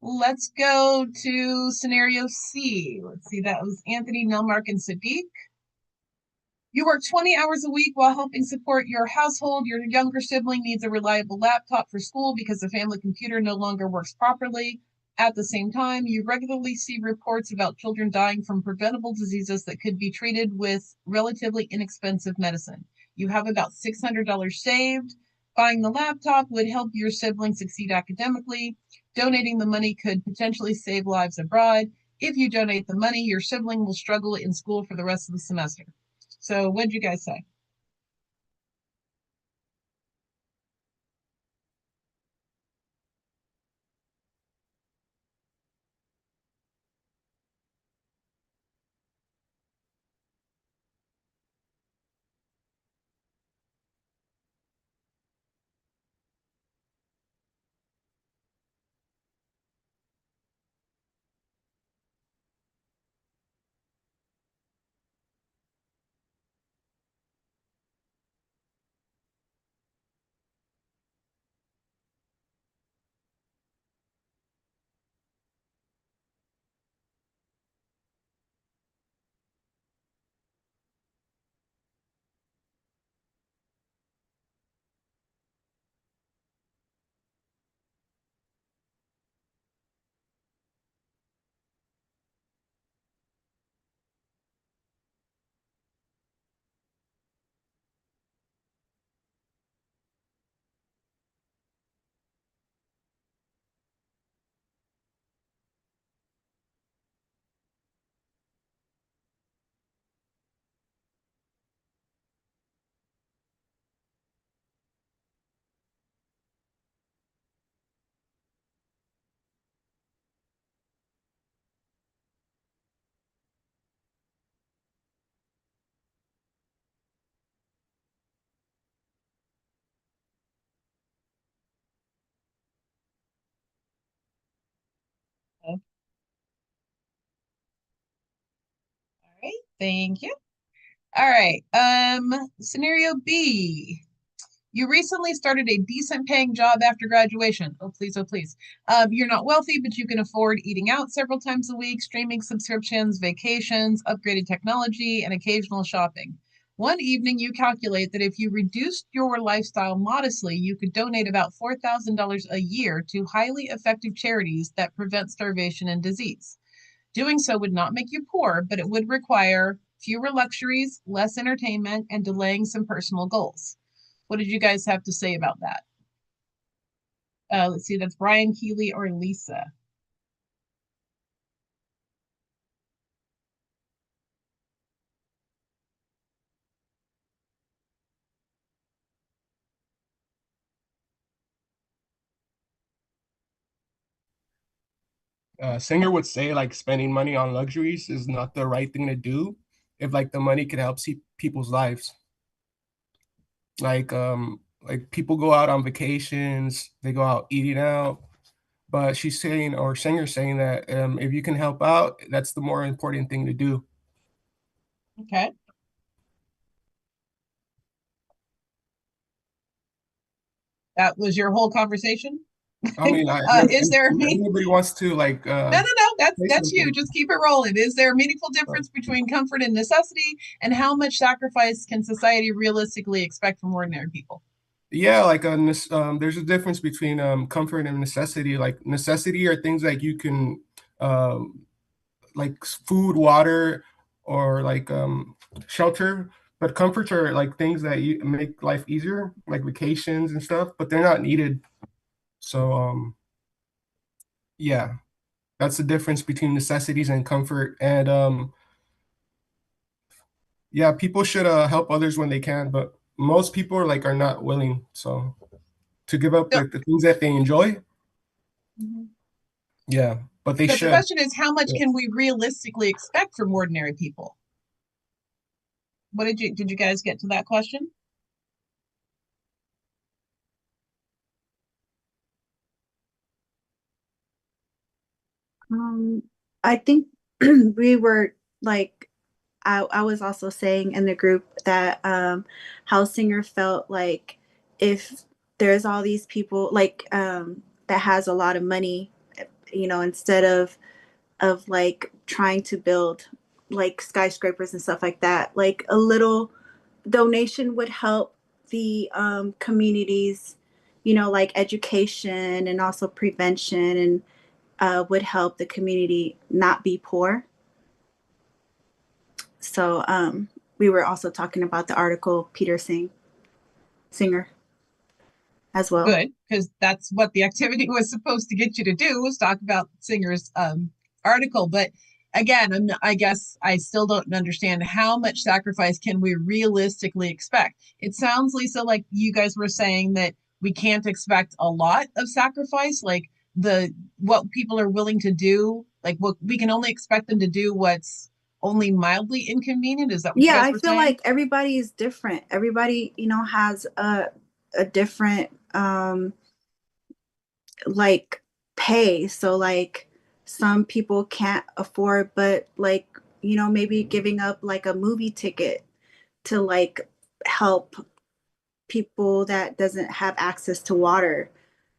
Let's go to scenario C. Let's see, that was Anthony, Nelmark, and Sadiq. You work 20 hours a week while helping support your household. Your younger sibling needs a reliable laptop for school because the family computer no longer works properly. At the same time, you regularly see reports about children dying from preventable diseases that could be treated with relatively inexpensive medicine. You have about $600 saved. Buying the laptop would help your sibling succeed academically. Donating the money could potentially save lives abroad. If you donate the money, your sibling will struggle in school for the rest of the semester. So what'd you guys say? All right, thank you. All right, scenario B. You recently started a decent paying job after graduation. Oh, please, oh, please. You're not wealthy, but you can afford eating out several times a week, streaming subscriptions, vacations, upgraded technology, and occasional shopping. One evening, you calculate that if you reduced your lifestyle modestly, you could donate about $4,000 a year to highly effective charities that prevent starvation and disease. Doing so would not make you poor, but it would require fewer luxuries, less entertainment, and delaying some personal goals. What did you guys have to say about that? Let's see, that's Brian, Keeley, or Lisa. Singer would say like spending money on luxuries is not the right thing to do if like the money could help see people's lives. Like people go out on vacations, they go out eating out, but she's saying, or Singer's saying that if you can help out, that's the more important thing to do. Okay. That was your whole conversation? I mean, Is there anybody wants to like no, that's you. Just keep it rolling. Is there a meaningful difference between comfort and necessity, and how much sacrifice can society realistically expect from ordinary people? Yeah, like there's a difference between comfort and necessity. Like necessity are things like you can like food, water, or like shelter. But comforts are like things that you make life easier, like vacations and stuff, but they're not needed. So yeah, that's the difference between necessities and comfort. And yeah, people should help others when they can, but most people are not willing. So to give up So, like the things that they enjoy, yeah, but they but the should. question is, how much can we realistically expect from ordinary people? What did you guys get to that question? I think we were like, I was also saying in the group that how Singer felt like if there's all these people like that has a lot of money, instead of like trying to build like skyscrapers and stuff like that, like a little donation would help the communities, like education and also prevention, and would help the community not be poor. So we were also talking about the article Peter Singer as well. Good, because that's what the activity was supposed to get you to do, was talk about Singer's article. But again, I guess I still don't understand how much sacrifice can we realistically expect. It sounds, Lisa, like you guys were saying that we can't expect a lot of sacrifice, like what people are willing to do, like what we can only expect them to do what's only mildly inconvenient. Is that what you Yeah, guys I were feel saying? like everybody is different. Everybody, has a different like pay. So like some people can't afford, but like, maybe giving up like a movie ticket to like help people that doesn't have access to water,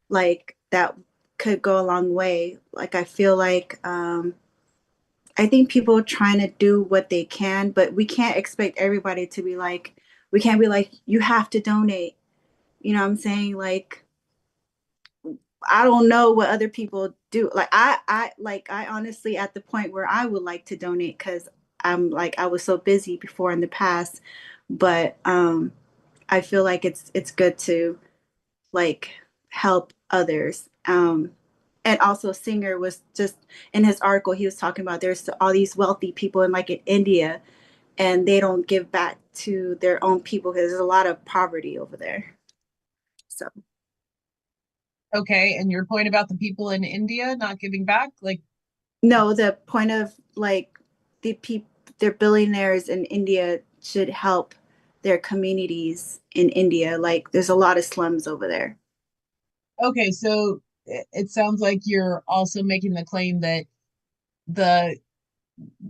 like that could go a long way. Like I feel like I think people are trying to do what they can, but we can't expect everybody to be like, we can't be like, you have to donate. You know what I'm saying? Like, I don't know what other people do. Like, I honestly at the point where I would like to donate, because I'm like, I was so busy before in the past, but I feel like it's good to like help others. And also Singer was just in his article, he was talking about there's all these wealthy people in India, and they don't give back to their own people because there's a lot of poverty over there. So Okay, and your point about the people in India not giving back, like, no, the point of like they're billionaires in India should help their communities in India. Like there's a lot of slums over there. okay, so it sounds like you're also making the claim that the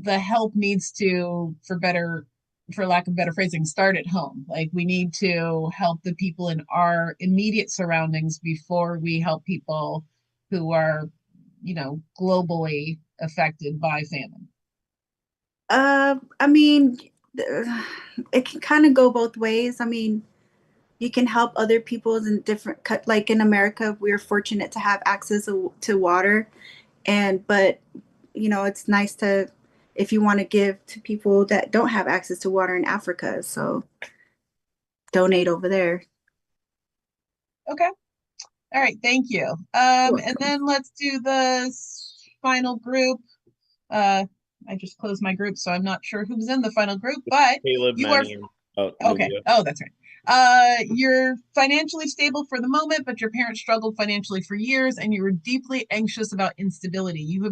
the help needs to, for lack of better phrasing, start at home. Like we need to help the people in our immediate surroundings before we help people who are, globally affected by famine. I mean, it can kind of go both ways. I mean, you can help other people in different like in America, we're fortunate to have access to water, but it's nice to, if you want to give to people that don't have access to water in Africa, so donate over there. Okay. All right, thank you. And then let's do the final group. I just closed my group, so I'm not sure who's in the final group, but Caleb, you are Manny, and okay. Nubia. Oh, that's right. You're financially stable for the moment, but your parents struggled financially for years, and you were deeply anxious about instability. You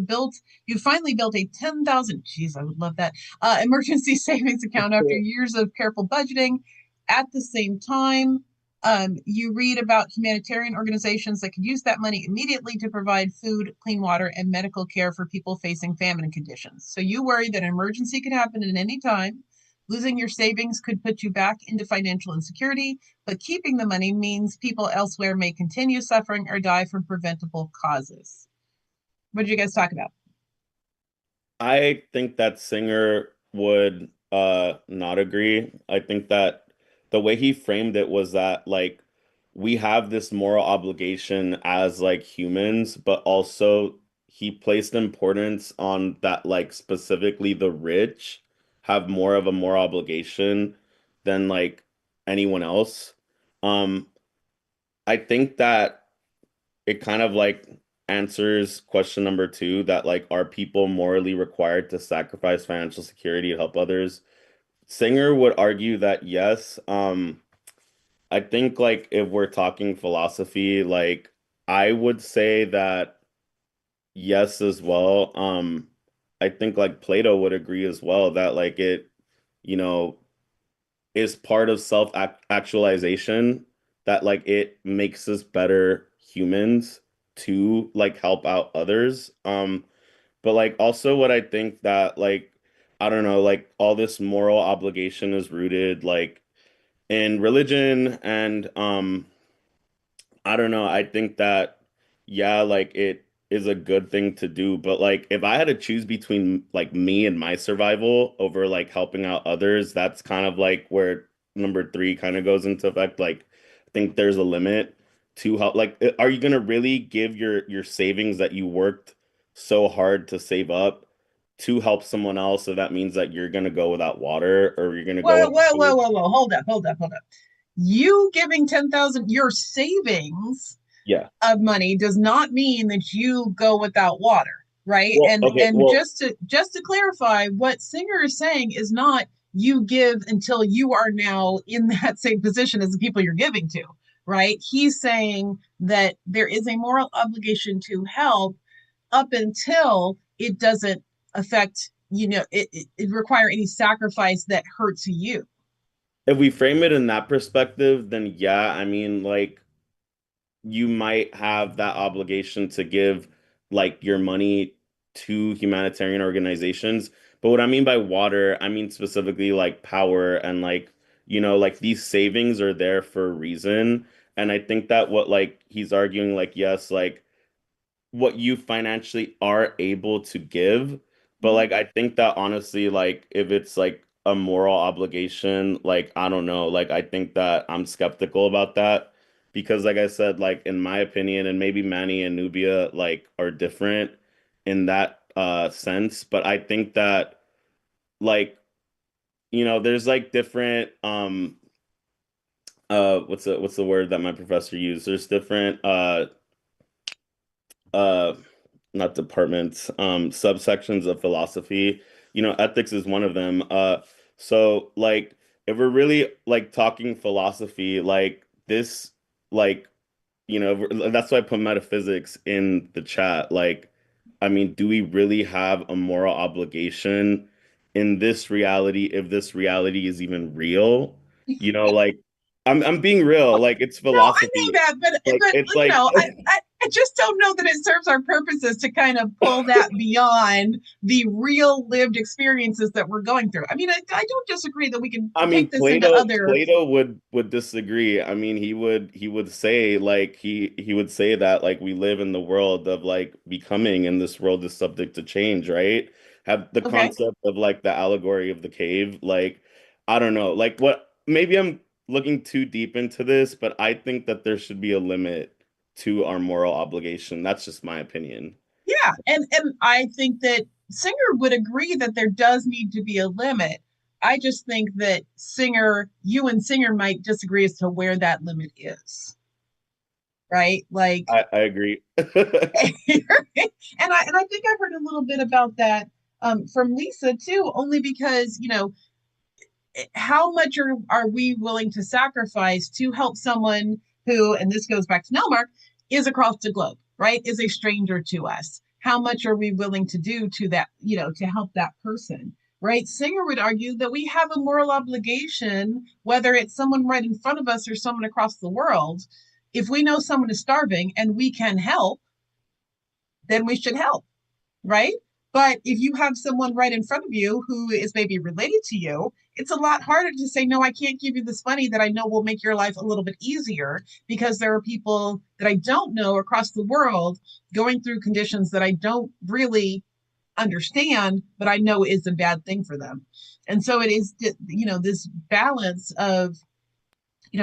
finally built a 10,000, geez, I would love that, emergency savings account after years of careful budgeting. At the same time, you read about humanitarian organizations that could use that money immediately to provide food, clean water, and medical care for people facing famine conditions. So you worry that an emergency could happen at any time. Losing your savings could put you back into financial insecurity, but keeping the money means people elsewhere may continue suffering or die from preventable causes. What did you guys talk about? I think that Singer would not agree. I think that the way he framed it was that like we have this moral obligation as like humans, but also he placed importance on that like specifically the rich have more of a moral obligation than like anyone else. Um, I think that it kind of like answers question number two, that like are people morally required to sacrifice financial security to help others? Singer would argue that yes. I think like if we're talking philosophy, like I would say that yes as well. I think like Plato would agree as well that like it, you know, is part of self actualization, that like it makes us better humans to like help out others. But like also what I think that like I don't know, like all this moral obligation is rooted like in religion, and I don't know, I think that yeah, like it is a good thing to do, but like if I had to choose between like me and my survival over like helping out others, that's kind of like where number three kind of goes into effect. Like I think there's a limit to how like are you gonna really give your savings that you worked so hard to save up to help someone else? So that means that you're gonna go without water or you're gonna go Whoa, without whoa, whoa, food. whoa, whoa. Hold up. You giving 10,000, your savings Yeah. of money does not mean that you go without water, right? Well, And okay, well, just to clarify, what Singer is saying is not you give until you are now in that same position as the people you're giving to, right? He's saying that there is a moral obligation to help up until it doesn't affect, it require any sacrifice that hurts you. if we frame it in that perspective, then yeah, I mean, like you might have that obligation to give like your money to humanitarian organizations. But what I mean by water, I mean specifically like power and like, like these savings are there for a reason. And I think that what like he's arguing, like, yes, like what you financially are able to give. But like I think that honestly, like if it's like a moral obligation, like I don't know, like I think that I'm skeptical about that because like I said, like in my opinion, and maybe Manny and Nubia like are different in that sense, but I think that like there's like different what's the word that my professor used? There's different uh not departments, subsections of philosophy. Ethics is one of them. So like if we're really like talking philosophy, like this, like, that's why I put metaphysics in the chat. Like, I mean, do we really have a moral obligation in this reality if this reality is even real? Like I'm being real, like it's No, I know philosophy. that, but Like it's you like know, I just don't know that it serves our purposes to kind of pull that beyond the real lived experiences that we're going through. I mean, I don't disagree that we can I take mean, this into other. Plato would disagree. I mean, he would say like he would say that like we live in the world of like becoming, and this world is subject to change, right? Have the Okay. concept of like the allegory of the cave, like I don't know, like what maybe I'm looking too deep into this, but I think that there should be a limit to our moral obligation. That's just my opinion. Yeah, and I think that Singer would agree that there does need to be a limit. I just think that you and Singer might disagree as to where that limit is, right? Like, I agree. and I think I heard a little bit about that from Lisa too, only because how much are we willing to sacrifice to help someone who, and this goes back to Nelmark, is across the globe, right? Is a stranger to us. How much are we willing to do to that, to help that person, right? Singer would argue that we have a moral obligation, whether it's someone right in front of us or someone across the world. If we know someone is starving and we can help, then we should help, right? But if you have someone right in front of you who is maybe related to you, it's a lot harder to say, no, I can't give you this money that I know will make your life a little bit easier because there are people that I don't know across the world going through conditions that I don't really understand, but I know is a bad thing for them. And so it is, this balance of,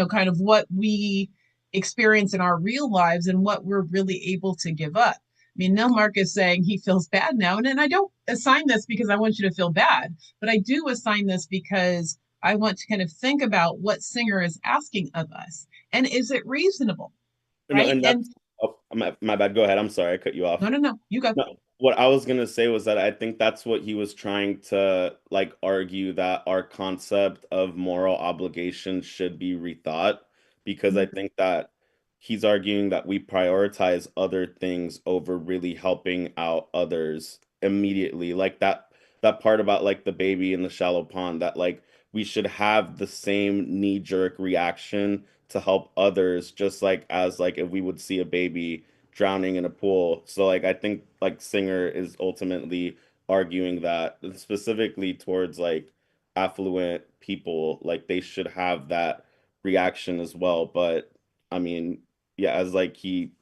kind of what we experience in our real lives and what we're really able to give up. I mean, Neil Mark is saying he feels bad now. And I don't assign this because I want you to feel bad, but I do assign this because I want to kind of think about what Singer is asking of us. And is it reasonable? No, Right. and And that's my bad. Go ahead. I'm sorry, I cut you off. no, you go. No, what I was gonna say was that I think that's what he was trying to like argue that our concept of moral obligation should be rethought because I think that he's arguing that we prioritize other things over really helping out others immediately. Like that part about like the baby in the shallow pond that like we should have the same knee-jerk reaction to help others just like as like if we would see a baby drowning in a pool. So like I think like Singer is ultimately arguing that specifically towards like affluent people, like they should have that reaction as well. But I mean, yeah, as like he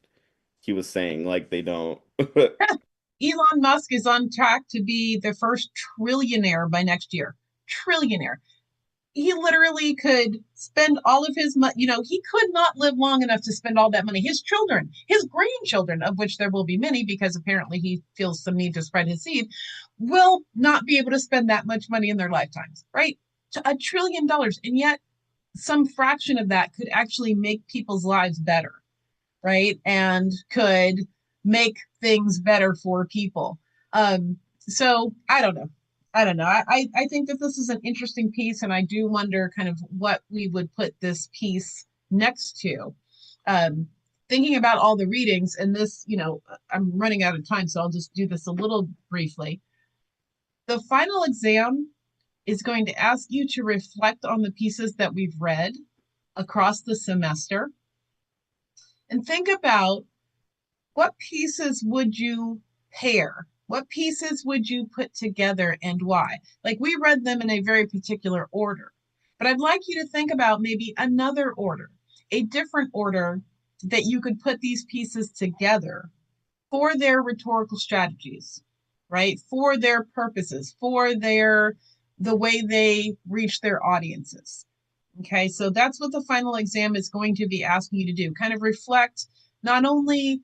he was saying, like they don't. Elon Musk is on track to be the first trillionaire by next year. Trillionaire. He literally could spend all of his money. He could not live long enough to spend all that money. His children, his grandchildren, of which there will be many because apparently he feels some need to spread his seed, will not be able to spend that much money in their lifetimes, right? $1 trillion. And yet some fraction of that could actually make people's lives better, right? And could make things better for people. So I don't know. I think that this is an interesting piece, and I do wonder kind of what we would put this piece next to. Thinking about all the readings, and this, I'm running out of time, so I'll just do this a little briefly. The final exam is going to ask you to reflect on the pieces that we've read across the semester and think about what pieces would you pair? What pieces would you put together and why? Like, we read them in a very particular order, but I'd like you to think about maybe another order, a different order that you could put these pieces together for their rhetorical strategies, right? For their purposes, for the way they reach their audiences. Okay, so that's what the final exam is going to be asking you to do. Kind of reflect not only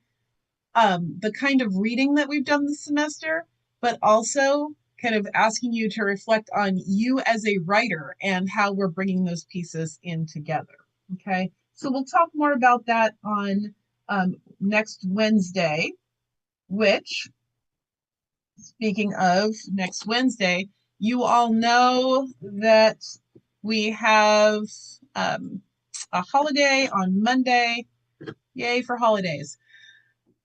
the kind of reading that we've done this semester, but also kind of asking you to reflect on you as a writer and how we're bringing those pieces in together. Okay, so we'll talk more about that on next Wednesday, which, speaking of next Wednesday, you all know that we have a holiday on Monday. Yay for holidays.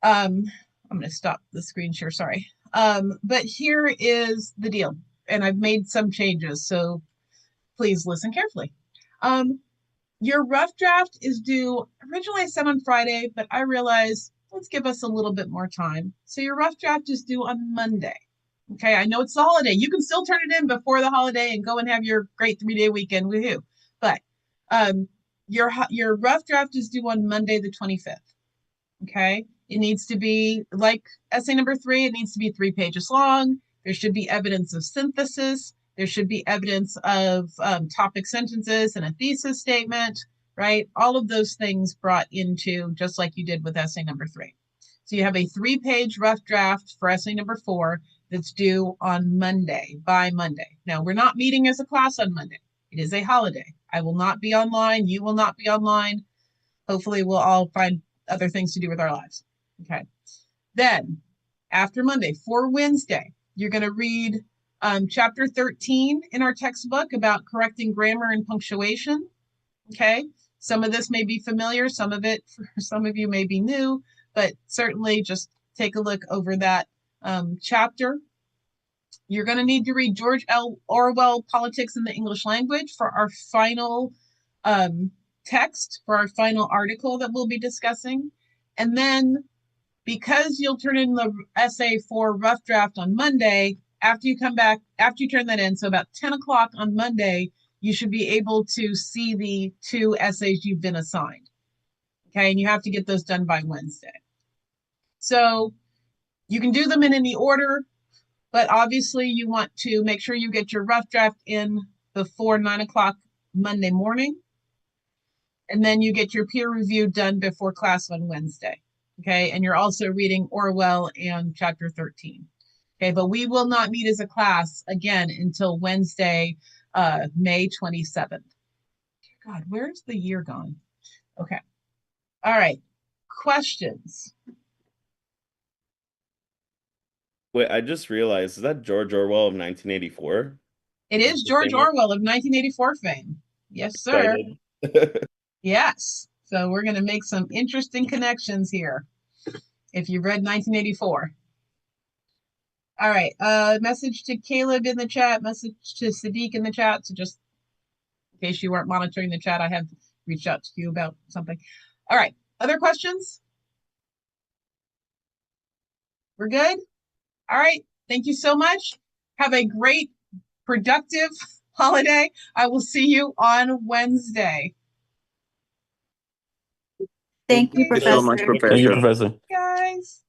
I'm going to stop the screen share, sorry. But here is the deal, and I've made some changes, so please listen carefully. Your rough draft is due, originally I said on Friday, but I realized let's give us a little bit more time. So your rough draft is due on Monday. Okay, I know it's the holiday. You can still turn it in before the holiday and go and have your great 3-day weekend, woohoo. But your rough draft is due on Monday the 25th. Okay, it needs to be like essay number 3. It needs to be 3 pages long. There should be evidence of synthesis. There should be evidence of topic sentences and a thesis statement, right? All of those things brought into, just like you did with essay number 3. So you have a 3-page rough draft for essay number 4 that's due on Monday, by Monday. Now, we're not meeting as a class on Monday. It is a holiday. I will not be online. You will not be online. Hopefully, we'll all find other things to do with our lives. Okay. Then, after Monday, for Wednesday, you're going to read chapter 13 in our textbook about correcting grammar and punctuation. Okay. Some of this may be familiar. Some of it, for some of you, may be new, but certainly just take a look over that chapter. You're going to need to read George L. Orwell, Politics in the English Language, for our final text, for our final article that we'll be discussing. And then, because you'll turn in the essay for rough draft on Monday, after you come back, after you turn that in, so about 10 o'clock on Monday, you should be able to see the 2 essays you've been assigned. Okay, and you have to get those done by Wednesday. So you can do them in any order, but obviously you want to make sure you get your rough draft in before 9 o'clock Monday morning. And then you get your peer review done before class on Wednesday. Okay, and you're also reading Orwell and chapter 13. Okay, but we will not meet as a class again until Wednesday, May 27th. God, where's the year gone? Okay. All right. Questions? Wait, I just realized, is that George Orwell of 1984? It is George Orwell of 1984 fame. Yes, sir. Yes. So we're going to make some interesting connections here if you read 1984. All right. Message to Caleb in the chat, message to Sadiq in the chat. So just in case you weren't monitoring the chat, I have reached out to you about something. All right. Other questions? We're good? All right. Thank you so much. Have a great, productive holiday. I will see you on Wednesday. Thank you, Thank you so much, Professor. Thank you, Professor. Professor. Guys.